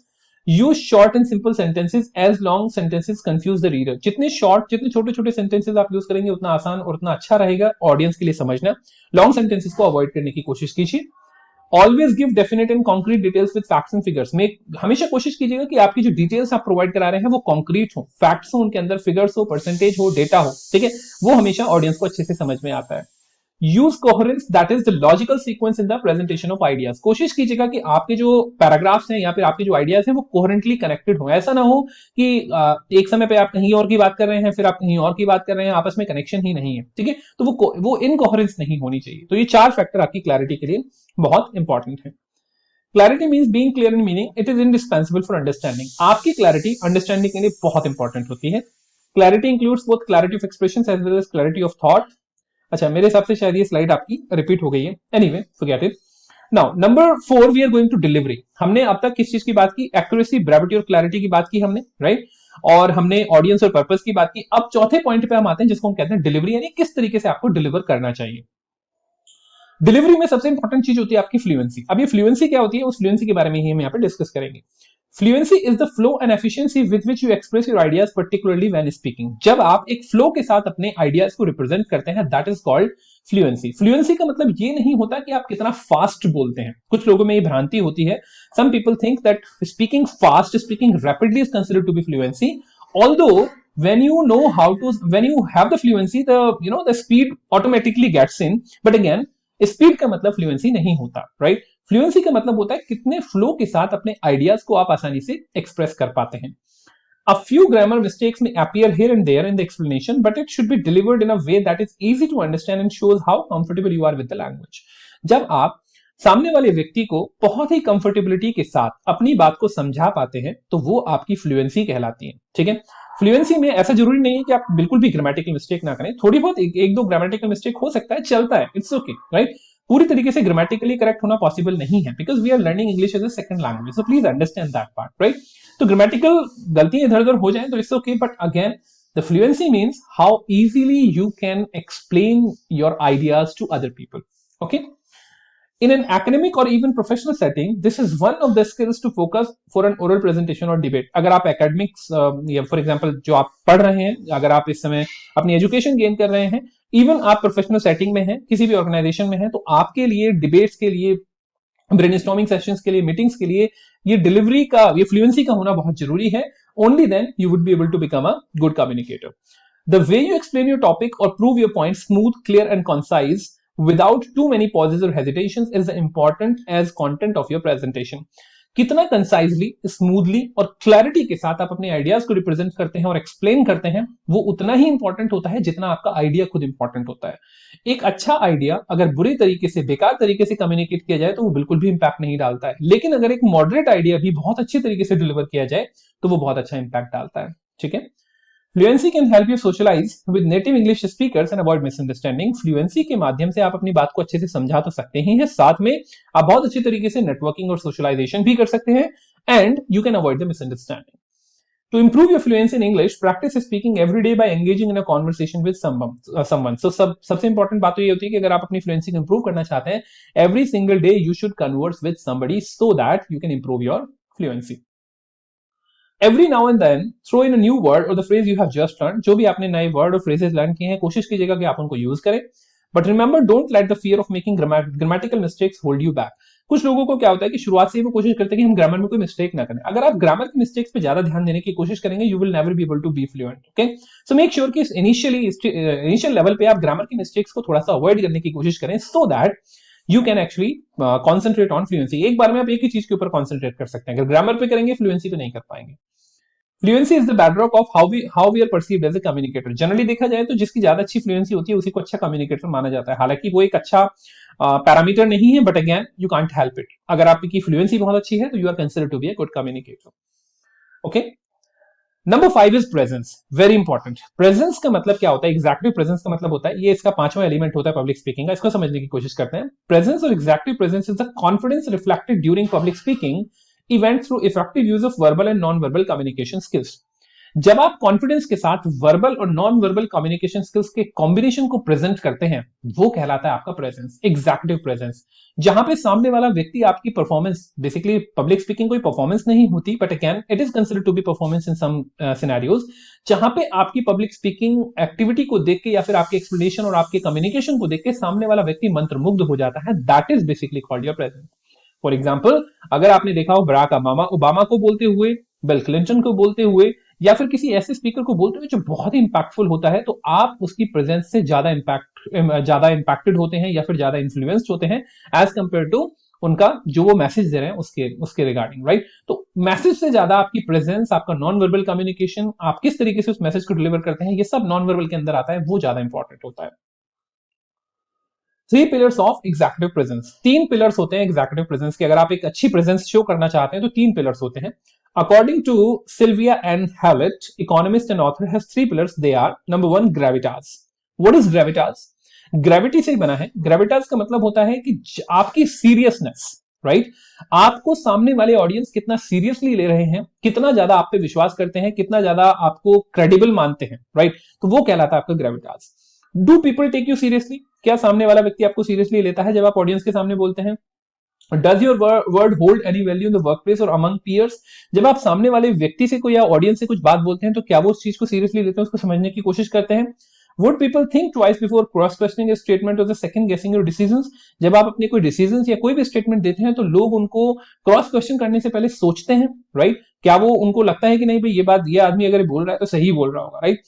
Speaker 1: Use short and simple sentences, as long sentences confuse the reader. जितने छोटे छोटे सेंटेंसेस आप यूज करेंगे उतना आसान और उतना अच्छा रहेगा ऑडियंस के लिए समझना। लॉन्ग सेंटेंसेस को अवॉइड करने की कोशिश कीजिए। Always give definite and concrete details with facts and figures, में हमेशा कोशिश कीजिएगा कि आपकी जो डिटेल्स आप प्रोवाइड करा रहे हैं वो कॉन्क्रीट हो, फैक्ट्स हो, उनके अंदर फिगर्स हो, परसेंटेज हो, डेटा हो। ठीक है, वो हमेशा ऑडियंस को अच्छे से समझ में आता है। Use coherence, that is the logical sequence in the presentation of ideas. कोशिश कीजिएगा कि आपके जो पैराग्राफ्स हैं या फिर आपके जो आइडियाज हैं वो कोहेरेंटली कनेक्टेड हो। ऐसा ना हो कि एक समय पे आप कहीं और की बात कर रहे हैं, फिर आप कहीं और की बात कर रहे हैं, आपस में कनेक्शन ही नहीं है। ठीक है, तो वो इनकोहेरेंस नहीं होनी चाहिए। तो ये 4 फैक्टर आपकी क्लैरिटी के लिए बहुत इंपॉर्टेंट है। Clarity means being clear in meaning, it is indispensable for understanding. आपकी क्लैरिटी अंडरस्टैंडिंग के लिए बहुत इंपॉर्टेंट होती है। Clarity includes both clarity of expression as well as clarity of thought. अच्छा, मेरे हिसाब से शायद ये स्लाइड आपकी रिपीट हो गई है। Anyway, forget it. Now number 4 we are going to delivery. हमने अब तक किस चीज की बात की? एक्यूरेसी, ब्रेविटी और क्लैरिटी की बात की हमने, राइट? और हमने ऑडियंस और पर्पस की बात की। अब चौथे पॉइंट पे हम आते हैं जिसको हम कहते हैं डिलीवरी, यानी किस तरीके से आपको डिलीवर करना चाहिए। डिलीवरी में सबसे इंपॉर्टेंट चीज होती है आपकी फ्लुएंसी। अब ये फ्लुएंसी क्या होती है, उस फ्लुएंसी के बारे में ही हम यहाँ पे डिस्कस करेंगे। Fluency is the flow and efficiency with which you express your ideas, particularly when speaking. जब आप एक फ्लो के साथ अपने आइडियाज को रिप्रेजेंट करते हैं, that is called fluency. Fluency का मतलब ये नहीं होता कि आप कितना फास्ट बोलते हैं। कुछ लोगों में ये भ्रांति होती है। Some people think that speaking fast, speaking rapidly is considered to be fluency, although when you know how to, when you have the fluency, the speed automatically gets in, but again speed का मतलब fluency नहीं होता, right? Fluency का मतलब होता है कितने flow के साथ अपने आइडियाज को आप आसानी से एक्सप्रेस कर पाते हैं। A few grammar mistakes may appear here and there in the explanation, but it should be delivered in a way that is easy to understand and shows how comfortable you are with the language. जब आप सामने वाले व्यक्ति को बहुत ही comfortability के साथ अपनी बात को समझा पाते हैं तो वो आपकी फ्लुएंसी कहलाती है। ठीक है, फ्लुएंसी में ऐसा जरूरी नहीं है कि आप बिल्कुल भी ग्रामेटिकल मिस्टेक ना करें। थोड़ी बहुत एक दो ग्रामेटिकल मिस्टेक हो सकता है, चलता है, इट्स ओके, राइट? पूरी तरीके से ग्रामेटिकली करेक्ट होना पॉसिबल नहीं है, because we are learning English as a second language, so please understand that part, right? तो ग्रामेटिकल गलतियां इधर उधर हो जाए तो it's okay, but again The fluency means how easily you can explain your ideas to other people. Okay, in an academic or even professional setting, this is one of the skills to focus for an oral presentation or debate. अगर आप academics या for example जो आप पढ़ रहे हैं, अगर आप इस समय अपनी education gain कर रहे हैं, even आप professional setting में हैं, किसी भी organization में हैं, तो आपके लिए debates के लिए, ब्रेनस्टॉर्मिंग सेशंस के लिए, मीटिंग्स के लिए ये डिलीवरी का, ये फ्लुएंसी का होना बहुत जरूरी है. Only then you would be able to become a good communicator. The way you explain your topic और prove your point smooth, clear and concise without too many pauses or hesitations is as important as content of your presentation. कितना concisely, smoothly और clarity के साथ आप अपने ideas को represent करते हैं और एक्सप्लेन करते हैं, वो उतना ही इंपॉर्टेंट होता है जितना आपका आइडिया खुद इंपॉर्टेंट होता है. एक अच्छा आइडिया अगर बुरी तरीके से, बेकार तरीके से कम्युनिकेट किया जाए तो वो बिल्कुल भी इंपैक्ट नहीं डालता है, लेकिन अगर एक मॉडरेट आइडिया भी बहुत अच्छी तरीके से डिलीवर किया जाए तो वो बहुत अच्छा इंपैक्ट डालता है. ठीक है. Fluency can help you socialise with native English speakers and avoid misunderstanding. Fluency के माध्यम से आप अपनी बात को अच्छे से समझा तो सकते ही हैं, साथ में आप बहुत अच्छी तरीके से नेटवर्किंग और सोशलाइजेशन भी कर सकते हैं, and you can avoid the misunderstanding. To improve your fluency in English, practice speaking every day by engaging in a conversation with someone. So सबसे important बात तो ये होती है कि अगर आप अपनी fluency को improve करना चाहते हैं, every single day you should converse with somebody so that you can improve your fluency. Every now and then throw in a new word or the phrase you have just learned. जो भी आपने नए word और phrases learn किए हैं, कोशिश कीजिएगा कि आप उनको use करें. But remember, don't let the fear of making grammatical mistakes hold you back. कुछ लोगों को क्या होता है कि शुरुआत से ही वो कोशिश करते हैं कि हम ग्रामर में कोई मिस्टेक ना करें. अगर आप ग्रामर की मिस्टेक्स पे ज्यादा ध्यान देने की कोशिश करेंगे, you will never be able to be fluent. Okay, so make sure कि इनिशियल लेवल पे आप ग्रामर की मिस्टेक्स को थोड़ा सा अवॉइड करने की कोशिश करें, so that you can actually concentrate on fluency. एक बार में आप एक ही चीज के ऊपर कॉन्सेंट्रेट कर सकते हैं. अगर ग्रामर पे करेंगे, फ्लुएंसी पे नहीं कर पाएंगे. Fluency is the bedrock of how we are perceived as a communicator. Generally देखा जाए तो जिसकी ज्यादा अच्छी फ्लुएंसी होती है उसी को अच्छा कम्युनिकेटर माना जाता है. हालांकि वो एक अच्छा पैरामीटर नहीं है, but again you can't help it. अगर आपकी फ्लुएंसी बहुत अच्छी है तो you are considered to be a good communicator. Okay. Number 5 is presence. Very important. Presence का मतलब क्या होता है? एग्जैक्टिव प्रेजेंस का मतलब होता है, ये इसका 5वां एलिमेंट होता है पब्लिक स्पीकिंग का. इसको समझने की कोशिश करते हैं. प्रेजेंस और executive presence is the confidence reflected during public speaking event through effective use of verbal and non verbal communication skills. जब आप कॉन्फिडेंस के साथ वर्बल और नॉन वर्बल कम्युनिकेशन स्किल्स के कॉम्बिनेशन को प्रेजेंट करते हैं, वो कहलाता है आपका प्रेजेंस, एग्जैक्टिव प्रेजेंस. जहां पे सामने वाला व्यक्ति आपकी परफॉर्मेंस, बेसिकली पब्लिक स्पीकिंग कोई परफॉर्मेंस नहीं होती, but again it is considered to be performance in some scenarios. जहां पे आपकी पब्लिक स्पीकिंग एक्टिविटी को देख के या फिर आपके एक्सप्लेनेशन और आपके कम्युनिकेशन को देख के सामने वाला व्यक्ति मंत्रमुग्ध हो जाता है, that is basically called your presence. For example, अगर आपने देखा हो बराक ओबामा को बोलते हुए, बिल क्लिंटन को बोलते हुए, या फिर किसी ऐसे स्पीकर को बोलते हुए जो बहुत ही इंपैक्टफुल होता है, तो आप उसकी प्रेजेंस से ज्यादा इंपैक्टेड होते हैं या फिर ज्यादा इन्फ्लुएंस्ड होते हैं एज कंपेयर टू उनका जो वो मैसेज दे रहे हैं उसके रिगार्डिंग, राइट. तो मैसेज से ज्यादा आपकी प्रेजेंस, आपका नॉन वर्बल कम्युनिकेशन, आप किस तरीके से उस मैसेज को डिलीवर करते हैं, ये सब नॉन वर्बल के अंदर आता है, वो ज्यादा इंपॉर्टेंट होता है. 3 pillars of executive presence. 3 pillars होते हैं एग्जैक्टिव प्रेजेंस के. अगर आप एक अच्छी प्रेजेंस शो करना चाहते हैं तो 3 पिलर्स होते हैं. According to Sylvia N. Hallett, economist and author, has 3 pillars. They are: number 1, gravitas. What is gravitas? Gravity से ही बना है. gravitas का मतलब होता है कि आपकी सीरियसनेस, राइट. आपको सामने वाले ऑडियंस कितना सीरियसली ले रहे हैं, कितना ज्यादा आप पे विश्वास करते हैं, कितना ज्यादा आपको क्रेडिबल मानते हैं, राइट. तो वो कहलाता है आपका gravitas. Do people take you seriously? क्या सामने वाला व्यक्ति आपको सीरियसली लेता है जब आप ऑडियंस के सामने बोलते हैं? Does your word hold any value in the workplace or among peers? जब आप सामने वाले व्यक्ति से कोई या ऑडियंस से कुछ बात बोलते हैं तो क्या वो उस चीज को सीरियसली लेते हैं, उसको समझने की कोशिश करते हैं? Would people think twice before cross questioning a statement or the second guessing your decisions? जब आप अपने कोई डिसीजंस या कोई भी स्टेटमेंट देते हैं तो लोग उनको क्रॉस क्वेश्चन करने से पहले सोचते हैं, राइट. क्या वो उनको लगता है कि नहीं भाई ये आदमी अगर बोल रहा है तो सही बोल रहा होगा, right.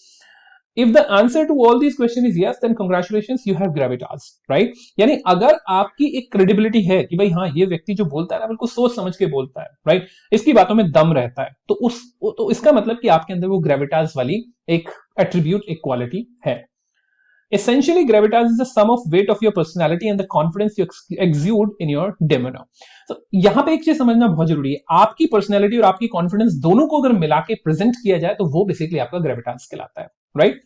Speaker 1: If the answer to all these questions is yes, then congratulations, you have gravitas, right? यानी अगर आपकी एक क्रेडिबिलिटी है कि भाई हाँ ये व्यक्ति जो बोलता है ना बिल्कुल सोच समझ के बोलता है, राइट, इसकी बातों में दम रहता है, तो इसका मतलब कि आपके अंदर वो ग्रेविटास वाली एक एट्रीब्यूट, एक क्वालिटी है. Essentially, gravitas is the sum of weight of your personality and the confidence you exude in your demeanor. So, यहाँ पे एक चीज समझना बहुत जरूरी है. आपकी पर्सनैलिटी और आपकी कॉन्फिडेंस दोनों को अगर मिला के प्रेजेंट किया जाए तो वो बेसिकली आपका ग्रेविटास कहलाता है, right.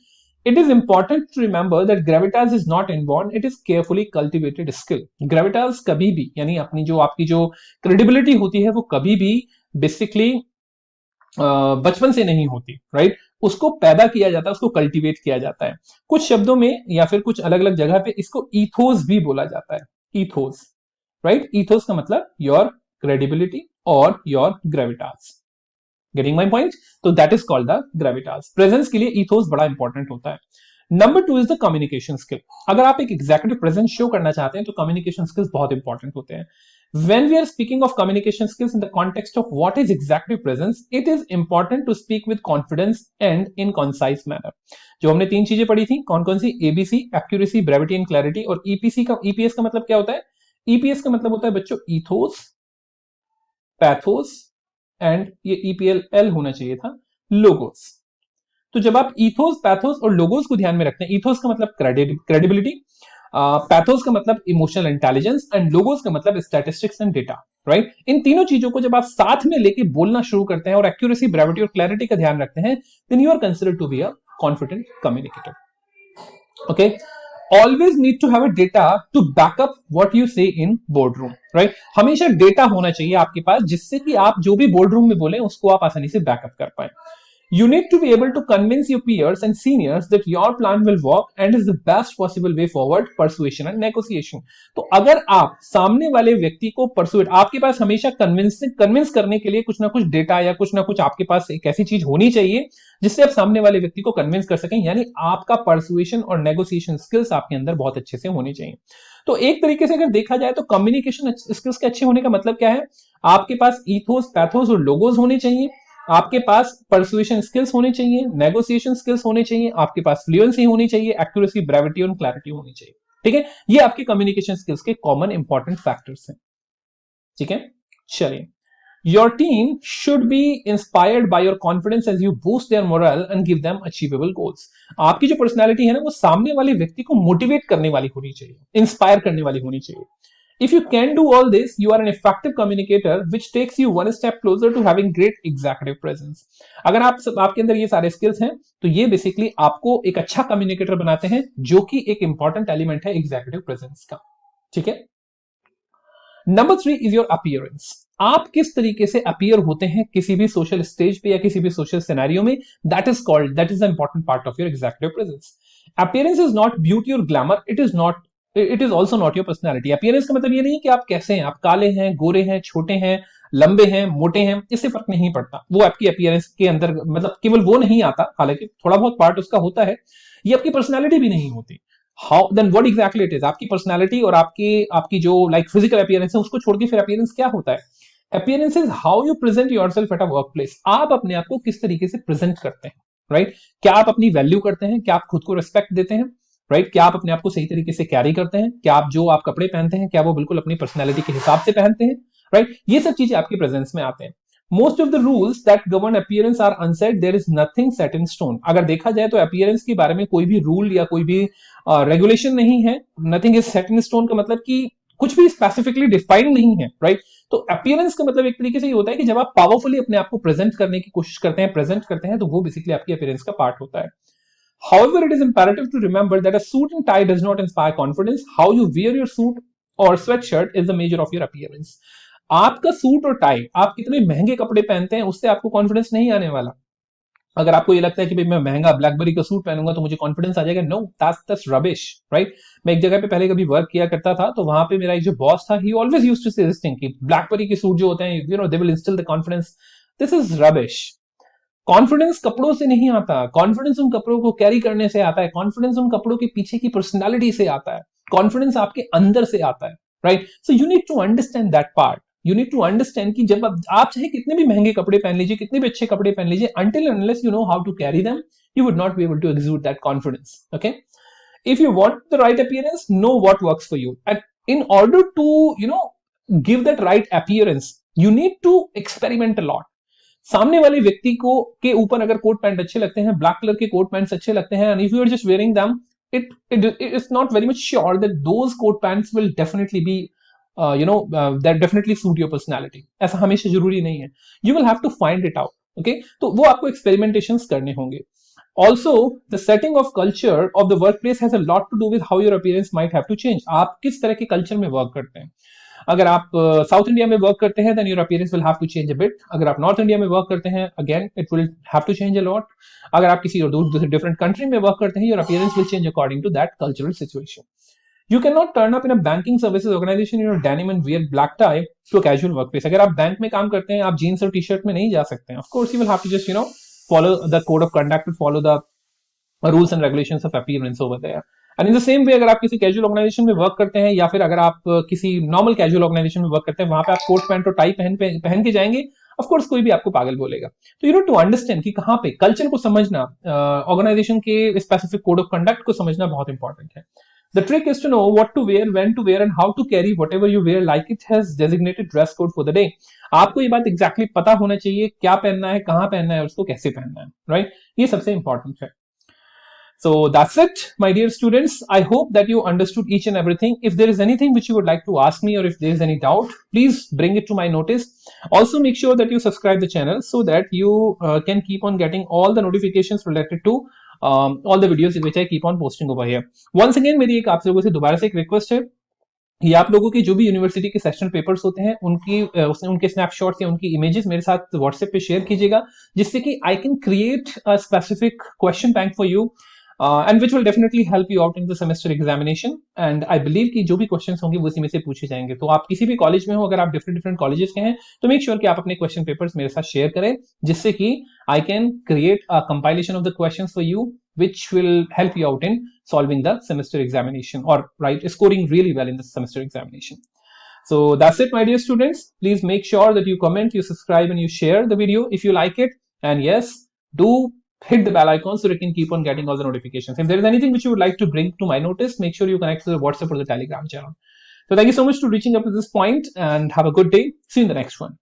Speaker 1: It is important to remember that gravitas is not inborn, it is carefully cultivated skill. Gravitas कभी भी, यानी अपनी जो आपकी जो क्रेडिबिलिटी होती है वो कभी भी बेसिकली बचपन से नहीं होती, राइट. उसको पैदा किया जाता है, उसको कल्टीवेट किया जाता है। कुछ शब्दों में या फिर कुछ अलग अलग जगह पे इसको ईथोस भी बोला जाता है। Ethos, right? ईथोस का मतलब योर क्रेडिबिलिटी और your gravitas. Getting my point? तो that is called the gravitas. Presence के लिए ईथोस बड़ा इंपॉर्टेंट होता है। Number 2 is the communication skill. अगर आप एक एग्जीक्यूटिव प्रेजेंस शो करना चाहते हैं तो कम्युनिकेशन स्किल्स बहुत इंपॉर्टेंट होते हैं। When we are speaking of communication skills in the context of what is executive presence, it is important to speak with confidence and in concise manner. जो हमने 3 चीजें पढ़ी थी, कौन कौन सी? ABC, accuracy, brevity and clarity. और EPC का, ईपीएस का मतलब क्या होता है? ईपीएस का मतलब होता है बच्चों ईथोस, पैथोस एंड ये ईपीएल एल होना चाहिए था, लोगोस। तो जब आप ईथोस, पैथोस और लोगोस को ध्यान में रखते हैं, ईथोस का मतलब क्रेडिबिलिटी, पैथोस का मतलब इमोशनल इंटेलिजेंस एंड लोगोस का मतलब स्टैटिस्टिक्स एंड डेटा, राइट? इन तीनों चीजों को जब आप साथ में लेके बोलना शुरू करते हैं और एक्यूरेसी, ब्रेविटी और क्लैरिटी का ध्यान रखते हैं, then you are considered to be a confident communicator. Okay, always need to have a data to backup what you say in board room, right? हमेशा डेटा होना चाहिए आपके पास जिससे कि आप जो भी बोर्ड रूम में बोले उसको आप आसानी से बैकअप कर पाए। You need to be able to convince your peers and seniors that your plan will work and is the best possible way forward, persuasion and negotiation. तो अगर आप सामने वाले व्यक्ति को परसुएट, आपके पास हमेशा कन्विंस करने के लिए कुछ ना कुछ डेटा या कुछ ना कुछ आपके पास एक ऐसी चीज होनी चाहिए जिससे आप सामने वाले व्यक्ति को कन्विंस कर सकें, यानी आपका परसुएशन और नेगोशिएशन स्किल्स आपके अंदर बहुत अच्छे से होने चाहिए। तो एक तरीके से अगर देखा जाए तो कम्युनिकेशन स्किल्स के अच्छे होने का मतलब क्या है? आपके पास ईथोस, पैथोस और लोगोस होने चाहिए, आपके पास परसुएशन स्किल्स होने चाहिए, नेगोशिएशन स्किल्स होने चाहिए, आपके पास फ्लुएंसी होनी चाहिए, एक्यूरेसी, ब्रेविटी और क्लैरिटी होनी चाहिए। ठीक है, ये आपके कम्युनिकेशन स्किल्स के कॉमन इंपॉर्टेंट फैक्टर्स हैं। ठीक है, चलिए। Your team should be inspired by your confidence as you boost their morale and give them achievable goals. आपकी जो पर्सनालिटी है ना, वो सामने वाले व्यक्ति को मोटिवेट करने वाली होनी चाहिए, इंस्पायर करने वाली होनी चाहिए। If you can do all this, you are an effective communicator, which takes you one step closer to having great executive presence. अगर आपके अंदर ये सारे स्किल्स हैं, तो ये बेसिकली आपको एक अच्छा कम्युनिकेटर बनाते हैं, जो कि एक इंपॉर्टेंट एलिमेंट है एग्जीक्यूटिव प्रेजेंस का। ठीक है। Number 3 is your appearance. आप किस तरीके से अपीयर होते हैं किसी भी सोशल स्टेज पे या किसी भी सोशल सिनेरियो में, that is important part of your executive presence. Appearance is not beauty और glamour, it is also not your personality. Appearance का मतलब ये नहीं है कि आप कैसे हैं, आप काले हैं, गोरे हैं, छोटे हैं, लंबे हैं, मोटे हैं, इससे फर्क नहीं पड़ता। वो आपकी अपीयरेंस के अंदर मतलब केवल वो नहीं आता, हालांकि थोड़ा बहुत पार्ट उसका होता है, ये आपकी पर्सनैलिटी भी नहीं होती। How then what exactly it is? आपकी पर्सनैलिटी और आपकी जो फिजिकल अपीयरेंस है उसको छोड़ के फिर अपीयरेंस क्या होता है? Appearance is how you present yourself at a work place. आप अपने आप को किस तरीके से प्रेजेंट करते हैं, राइट? क्या आप अपनी वैल्यू करते हैं? क्या आप खुद को रिस्पेक्ट देते हैं, राइट? क्या आप अपने आप को सही तरीके से कैरी करते हैं? क्या आप जो आप कपड़े पहनते हैं क्या वो बिल्कुल अपनी पर्सनैलिटी के हिसाब से पहनते हैं, राइट? ये सब चीजें आपके प्रेजेंस में आते हैं। Most of the rules that govern appearance are unset, there is nothing set in stone. अगर देखा जाए तो अपीयरेंस के बारे में कोई भी रूल या कोई भी रेगुलेशन नहीं है। Nothing is set in stone का मतलब कि कुछ भी स्पेसिफिकली डिफाइंड नहीं है, राइट? तो अपीयरेंस का मतलब एक तरीके से ये होता है कि जब आप पावरफुली अपने आप को प्रेजेंट करने की कोशिश करते हैं, प्रेजेंट करते हैं, तो वो बेसिकली आपकी अपीयरेंस का पार्ट होता है। However, it is imperative to remember that a suit and tie does not inspire confidence. How you wear your suit or sweatshirt is the measure of your appearance. आपका suit और tie, आप कितने महंगे कपड़े पहनते हैं उससे आपको कॉन्फिडेंस नहीं आने वाला। अगर आपको ये लगता है कि भाई मैं महंगा ब्लैकबेरी का सूट पहनूंगा तो मुझे कॉन्फिडेंस आ जाएगा, नो, दैट्स रबिश, राइट? मैं एक जगह पे पहले कभी वर्क किया करता था, तो वहां पे मेरा एक जो बॉस था, ही ऑलवेज यूज्ड टू से दिस थिंग कि ब्लैकबेरी के सूट जो होते हैं, you know, they will instil the confidence. This is rubbish. Confidence कपड़ों से नहीं आता, कॉन्फिडेंस उन कपड़ों को कैरी करने से आता है, कॉन्फिडेंस उन कपड़ों के पीछे की पर्सनालिटी से आता है, कॉन्फिडेंस आपके अंदर से आता है, right? So you need to understand that part. You need to understand कि जब आप चाहे कितने भी महंगे कपड़े पहन लीजिए, कितने भी अच्छे कपड़े पहन लीजिए, until and unless you know how to carry them, you would not be able to exude that confidence. Okay, if you want the right appearance, know what works for you, and in order to, you know, give that right appearance, you need to experiment a lot. सामने वाले व्यक्ति को के ऊपर अगर coat pant अच्छे लगते हैं, ब्लैक कलर के कोट पैंट्स अच्छे लगते हैं, and if you are just wearing them, it is not very much sure that those coat pants will definitely be that definitely suit your personality. ऐसा हमेशा जरूरी नहीं है, you will have to find it out. Okay, तो वो आपको experimentations करने होंगे. Also, the setting of culture of the workplace has a lot to do with how your appearance might have to change. आप किस तरह के कल्चर में वर्क करते हैं। अगर आप साउथ इंडिया में वर्क करते हैं then your appearance will have to change a bit. अगर आप नॉर्थ इंडिया में वर्क करते हैं again it will have to change a lot. अगर आप किसी और दूसरे डिफरेंट कंट्री में वर्क करते हैं your appearance will change according to that cultural situation. You cannot turn up in a banking services organization in your denim and wear black tie to a casual workplace. अगर आप bank में काम करते हैं आप jeans और T shirt में नहीं जा सकते हैं. Of course you will have to just follow the code of conduct, follow the rules and regulations of appearance over there. And in the same way अगर आप किसी कैजुअल ऑर्गेनाइजेशन में वर्क करते हैं या फिर अगर आप किसी नॉर्मल कैजुअल ऑर्गेनाइजेशन में वर्क करते हैं वहां पे आप कोट पैंट और टाई पहन के जाएंगे. ऑफ कोर्स कोई भी आपको पागल बोलेगा. तो टू अंडरस्टैंड कि कहां पे कल्चर को समझना, ऑर्गेनाइजेशन के स्पेसिफिक कोड ऑफ कंडक्ट को समझना बहुत इंपॉर्टेंट है. The trick is to know what to wear, when to wear, and how to carry whatever you wear like it has designated dress code for the day. आपको ये बात exactly पता होना चाहिए क्या पहनना है, कहां पहनना है और उसको कैसे पहनना है, राइट? ये सबसे इंपॉर्टेंट है. So that's it, my dear students. I hope that you understood each and everything. If there is anything which you would like to ask me or if there is any doubt, please bring it to my notice. Also make sure that you subscribe the channel so that you can keep on getting all the notifications related to all the videos which I keep on posting over here. Once again मेरी एक आप लोगों से दोबारा से एक request है. ये आप लोगों के जो भी यूनिवर्सिटी के सेशनल पेपर्स होते हैं उनके स्नैपशॉट्स या उनकी इमेजेस मेरे साथ व्हाट्सएप पे शेयर कीजिएगा जिससे कि I can create a specific question bank for you and which will definitely help you out in the semester examination. And I believe कि जो भी questions होंगे वो इसी में से पूछे जाएंगे. तो आप किसी भी कॉलेज में हो, अगर आप different colleges के हैं तो make sure कि आप अपने question papers मेरे साथ share करें जिससे कि I can create a compilation of the questions for you which will help you out in solving the semester examination or scoring really well in the semester examination. So that's it, my dear students. Please make sure that you comment, you subscribe, and you share the video if you like it. And yes, do hit the bell icon so you can keep on getting all the notifications. If there is anything which you would like to bring to my notice, make sure you connect to the WhatsApp or the Telegram channel. So thank you so much for reaching up to this point and have a good day. See you in the next one.